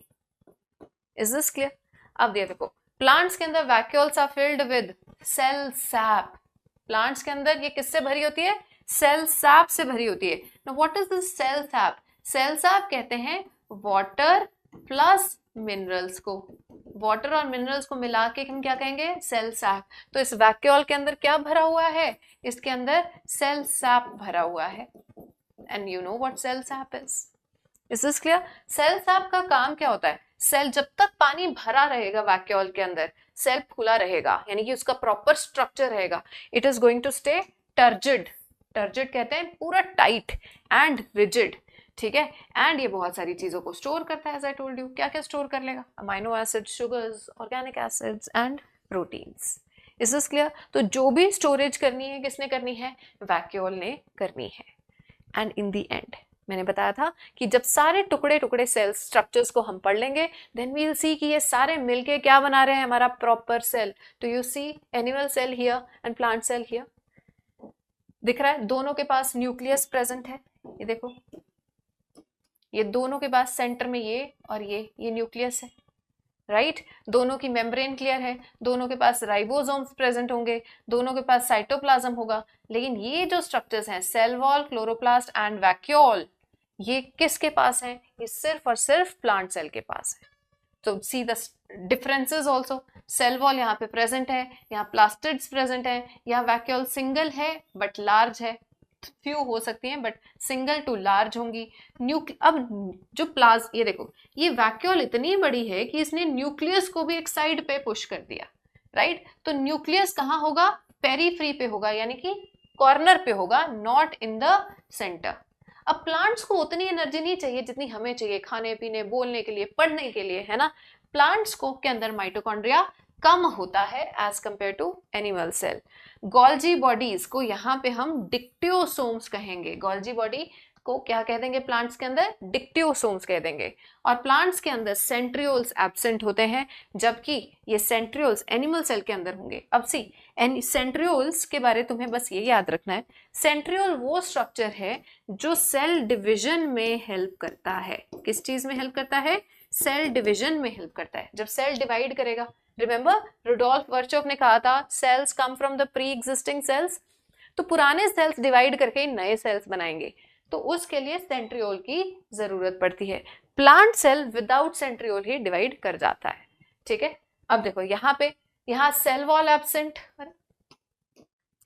Is this clear? अब ये देखो प्लांट्स के अंदर vacuoles are filled with cell sap. Plants के अंदर ये किससे भरी होती है? सेल सैप से भरी होती है। Now what is this cell sap? Cell sap कहते हैं वाटर प्लस मिनरल्स को। वाटर और मिनरल्स को मिला के हम क्या कहेंगे? Cell sap. तो इस वैक्यूल के अंदर क्या भरा हुआ है? इसके अंदर सेल सैप भरा हुआ है। And you know what cell sap is? Is this clear? Cell sap का काम क्या होता है? सेल जब तक पानी भरा रहेगा वैक्यूल के अंदर, सेल खुला रहेगा, यानी कि उसका प्रॉपर स्ट्रक्चर रहेगा। It is going to stay turgid. Turgid कहते हैं पूरा टाइट एंड रिजिड, ठीक है। एंड ये बहुत सारी चीजों को स्टोर करता है। एज आई टोल्ड यू, क्या क्या स्टोर कर लेगा? Amino acid, sugars, organic acids and proteins. Is this clear? तो जो भी स्टोरेज करनी है किसने करनी है? वैक्यूल ने करनी है। एंड इन द एंड मैंने बताया था कि जब सारे टुकड़े टुकड़े सेल स्ट्रक्चर्स को हम पढ़ लेंगे, देन वी विल सी कि ये सारे मिलके क्या बना रहे हैं? हमारा प्रॉपर सेल। तो you see animal cell here and plant cell here. दिख रहा है? दोनों के पास न्यूक्लियस प्रेजेंट है। ये देखो, ये दोनों के पास सेंटर में ये और ये न्यूक्लियस है, राइट? दोनों की मेम्ब्रेन क्लियर है, दोनों के पास राइबोसोम्स प्रेजेंट होंगे, दोनों के पास साइटोप्लाज्म होगा। लेकिन ये जो स्ट्रक्चर्स हैं, cell wall, chloroplast and vacuole, ये किसके पास है? ये सिर्फ और सिर्फ प्लांट सेल के पास है। तो see the differences also. Cell wall यहाँ पे प्रेजेंट है, यहाँ प्लास्टिड्स प्रेजेंट है, यहाँ वैक्यूल सिंगल है बट लार्ज है। फ्यू हो सकती हैं बट सिंगल टू लार्ज होंगी। अब जो ये देखो, ये वैक्यूल इतनी बड़ी है कि इसने न्यूक्लियस को भी एक साइड पे पुश कर दिया, राइट? तो न्यूक्लियस कहाँ होगा? पेरीफ्री पे होगा, यानी कि कॉर्नर पे होगा, नॉट इन द सेंटर। अब प्लांट्स को उतनी एनर्जी नहीं चाहिए जितनी हमें चाहिए, खाने पीने, बोलने के लिए, पढ़ने के लिए, है ना? प्लांट्स को के अंदर माइटोकॉन्ड्रिया कम होता है as compare to animal cell. Golgi bodies को यहाँ पे हम डिक्टियोसोम्स कहेंगे। गोल्जी बॉडी को क्या कह देंगे? प्लांट्स के अंदर डिक्टियोसोम्स कह देंगे। और प्लांट्स के अंदर सेंट्रियोल्स एब्सेंट होते हैं, जबकि ये सेंट्रियोल्स एनिमल सेल के अंदर होंगे। अब सी सेंट्रियोल्स के बारे तुम्हें बस ये याद रखना है, सेंट्रियोल वो स्ट्रक्चर है जो सेल डिविजन में हेल्प करता है। किस चीज में हेल्प करता है? सेल डिविजन में हेल्प करता है। जब सेल डिवाइड करेगा, रिमेंबर रुडोल्फ वर्चोव ने कहा था cells come from the pre existing cells. तो पुराने सेल्स डिवाइड करके नए सेल्स बनाएंगे, तो उसके लिए सेंट्रियोल की जरूरत पड़ती है। प्लांट सेल विदाउट सेंट्रियोल ही डिवाइड कर जाता है, ठीक है। अब देखो यहाँ पे, यहाँ सेल वॉल एब्सेंट,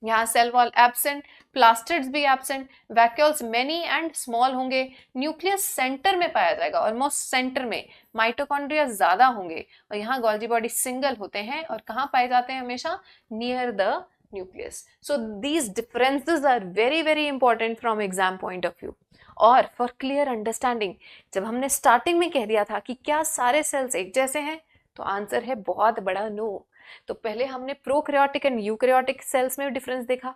यहाँ सेल वॉल एब्सेंट, प्लास्टिड्स भी absent, vacuoles many and small होंगे, न्यूक्लियस सेंटर में पाया जाएगा, ऑलमोस्ट सेंटर में, माइटोकॉन्ड्रिया ज्यादा होंगे, और यहाँ गोल्जी बॉडी सिंगल होते हैं, और कहाँ पाए जाते हैं हमेशा, near the nucleus. So these differences are very very important from exam point of view. और फॉर क्लियर अंडरस्टैंडिंग, जब हमने स्टार्टिंग में कह दिया था कि क्या सारे सेल्स एक जैसे हैं, तो आंसर है बहुत बड़ा नो. तो पहले हमने प्रोकैरियोटिक एंड यूकैरियोटिक सेल्स में डिफरेंस देखा,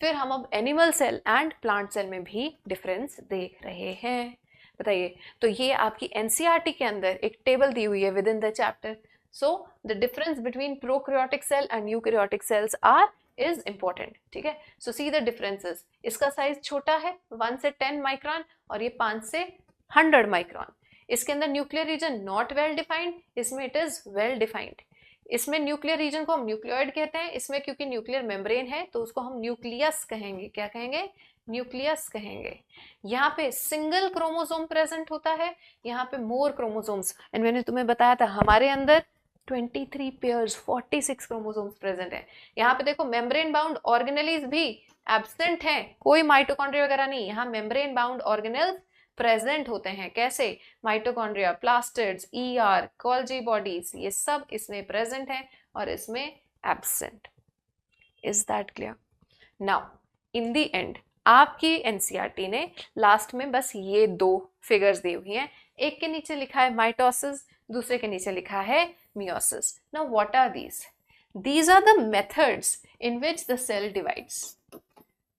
फिर हम अब animal cell and plant cell में भी डिफरेंस देख रहे हैं. बताइए, तो ये आपकी एनसीईआरटी के अंदर एक टेबल दी हुई है within the chapter. So the difference between prokaryotic cell and eukaryotic cells are is important. ठीक है, सो सी द डिफरेंसेस. इसका साइज छोटा है 1 से 10 माइक्रॉन, और ये 5 से 100 माइक्रॉन. इसके अंदर nuclear region not well defined, इसमें इट इज वेल डिफाइंड. इसमें न्यूक्लियर रीजन को हम न्यूक्लियोइड कहते हैं, इसमें क्योंकि न्यूक्लियर मेम्ब्रेन है तो उसको हम न्यूक्लियस कहेंगे. क्या कहेंगे? न्यूक्लियस कहेंगे. यहाँ पे सिंगल क्रोमोसोम प्रेजेंट होता है, यहाँ पे मोर क्रोमोसोम्स. एंड मैंने तुम्हें बताया था हमारे अंदर 23 पेयर्स 46 क्रोमोसोम्स प्रेजेंट है. यहाँ पे देखो मेम्ब्रेन बाउंड ऑर्गेनेलीज भी एब्सेंट हैं, कोई माइटोकॉन्ड्रिया वगैरह नहीं. यहाँ मेम्ब्रेन बाउंड ऑर्गेनेल्स प्रेजेंट होते हैं. कैसे? Mitochondria, plastids, ER, Golgi bodies, ये सब इसमें प्रेजेंट है और इसमें absent. Is that clear? Now in the end आपकी एनसीईआरटी ने लास्ट में बस ये 2 फिगर्स दी हुई हैं. एक के नीचे लिखा है माइटोसिस, दूसरे के नीचे लिखा है meiosis. Now what are these? These are the methods in which the cell divides.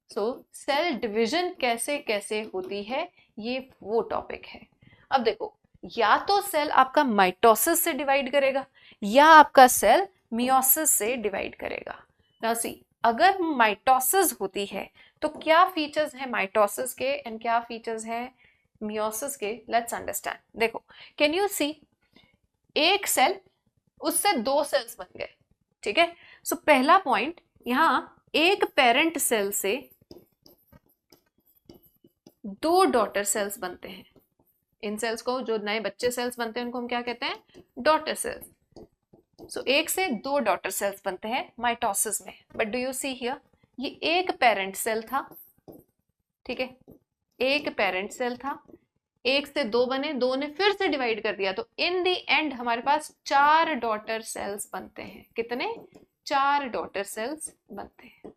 So cell division कैसे कैसे होती है, ये वो टॉपिक है. अब देखो, या तो सेल आपका माइटोसिस से डिवाइड करेगा या आपका सेल मियोसिस से डिवाइड करेगा. नाउ सी, अगर माइटोसिस होती है तो क्या फीचर्स हैं माइटोसिस के एंड क्या फीचर्स हैं मियोसिस के? Let's understand. देखो, कैन यू सी, एक सेल, उससे 2 सेल्स बन गए. ठीक है, सो पहला पॉइंट, यहां एक पेरेंट सेल से 2 डॉटर सेल्स बनते हैं. इन सेल्स को, जो नए बच्चे सेल्स बनते हैं, उनको हम क्या कहते हैं? Daughter cells. सो एक से 2 डॉटर सेल्स बनते हैं माइटोसिस में. But do you see here, ये एक पेरेंट सेल था. ठीक है, एक पेरेंट सेल था, एक से 2 बने, 2 ने फिर से डिवाइड कर दिया, तो इन द एंड हमारे पास 4 डॉटर सेल्स बनते हैं. कितने? 4 डॉटर सेल्स बनते हैं.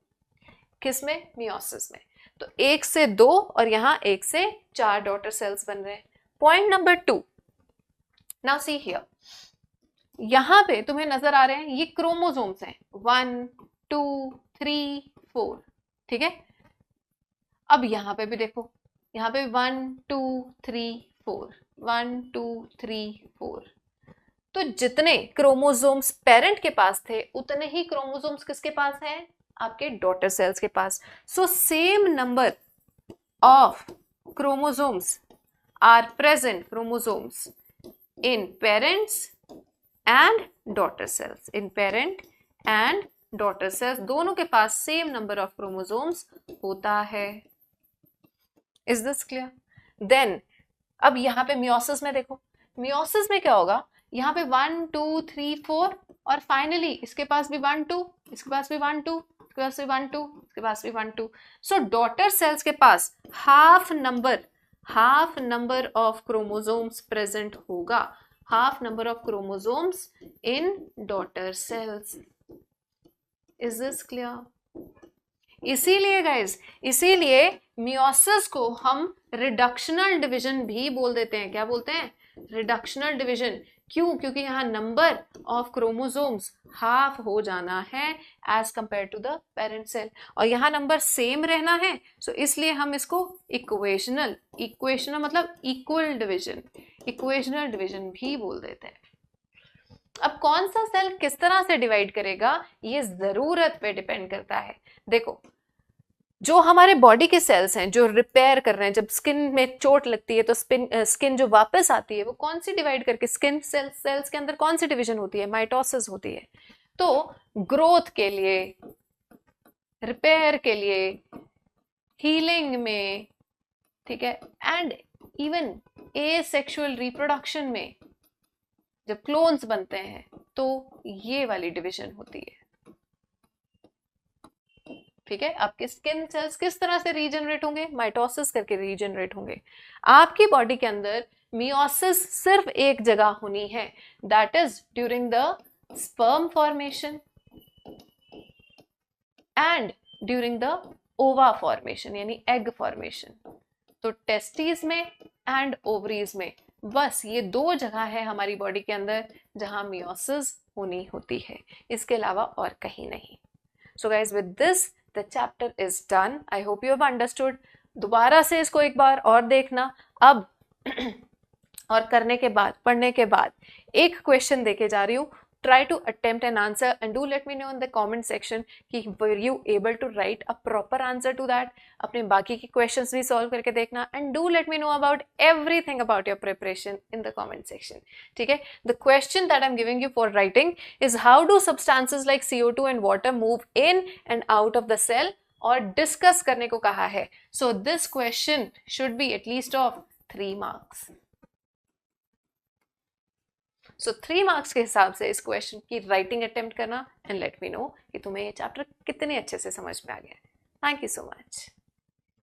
किसमें? मियोसिस में. तो 1 से 2 और यहां 1 से 4 डॉटर सेल्स बन रहे हैं. Point number 2, now see here, यहां पे तुम्हें नजर आ रहे हैं ये क्रोमोसोम्स हैं 1 2 3 4. ठीक है, अब यहां पे भी देखो, यहाँ पे 1 2 3 4, 1 2 3 4. तो जितने क्रोमोसोम्स पेरेंट के पास थे उतने ही क्रोमोसोम्स किसके पास हैं? आपके डॉटर सेल्स के पास. So same number of chromosomes are present, chromosomes in parents and daughter cells. In parent and daughter cells दोनों के पास सेम नंबर ऑफ क्रोमोसोम्स होता है. Is this clear? देन अब यहाँ पे मियोसिस में देखो, मियोसिस में क्या होगा, यहाँ पे 1 2 3 4 और फाइनली इसके पास भी 1 2, इसके पास भी 1 2, इसके पास भी 1 2, इसके पास भी 1 2. सो डॉटर सेल्स के पास half number of chromosomes present होगा. Half number of chromosomes in daughter cells. Is this clear? इसीलिए गाइज, इसीलिए मियोसिस को हम रिडक्शनल डिवीजन भी बोल देते हैं. क्या बोलते हैं? Reductional division. क्यों? क्योंकि यहाँ नंबर ऑफ क्रोमोसोम्स हाफ हो जाना है as compare to the parent cell, और यहाँ नंबर सेम रहना है. सो इसलिए हम इसको इक्वेशनल मतलब इक्वल डिवीजन, इक्वेशनल डिवीजन भी बोल देते हैं. अब कौन सा सेल किस तरह से डिवाइड करेगा, ये जरूरत पे डिपेंड करता है. देखो, जो हमारे बॉडी के सेल्स हैं जो रिपेयर कर रहे हैं, जब स्किन में चोट लगती है तो स्किन जो वापस आती है वो कौन सी डिवाइड करके, स्किन सेल्स के अंदर कौन सी डिवीजन होती है? माइटोसिस होती है. तो ग्रोथ के लिए, रिपेयर के लिए, हीलिंग में, ठीक है, एंड इवन एसेक्सुअल रिप्रोडक्शन में जब क्लोन्स बनते हैं तो ये वाली डिवीजन होती है. ठीक है, आपके स्किन सेल्स किस तरह से रीजनरेट होंगे, माइटोसिस करके रीजनरेट होंगे। आपकी बॉडी के अंदर मियोसिस सिर्फ एक जगह होनी है, that is during the sperm formation and during the ओवा फॉर्मेशन यानी एग फॉर्मेशन। तो टेस्टिस में एंड ओवरीज में बस ये दो जगह है हमारी बॉडी के अंदर जहां मियोसिस होनी होती है, इसके अलावा और कहीं नहीं। So guys with this the chapter is done. I hope you have understood. दोबारा से इसको एक बार और देखना अब और करने के बाद, पढ़ने के बाद एक क्वेश्चन देके जा रही हूँ। Try to attempt an answer and do let me know in the comment section कि were you able to write a proper answer to that। अपने बाकी के questions भी solve करके देखना and do let me know about everything about your preparation in the comment section। ठीक है, the question that I'm giving you for writing is how do substances like CO2 and water move in and out of the cell और discuss करने को कहा है। So this question should be at least of 3 marks। So 3 marks के हिसाब से इस question की राइटिंग अटेम्प्ट करना एंड लेट मी नो कि तुम्हें ये चैप्टर कितने अच्छे से समझ में आ गया। Thank you so much.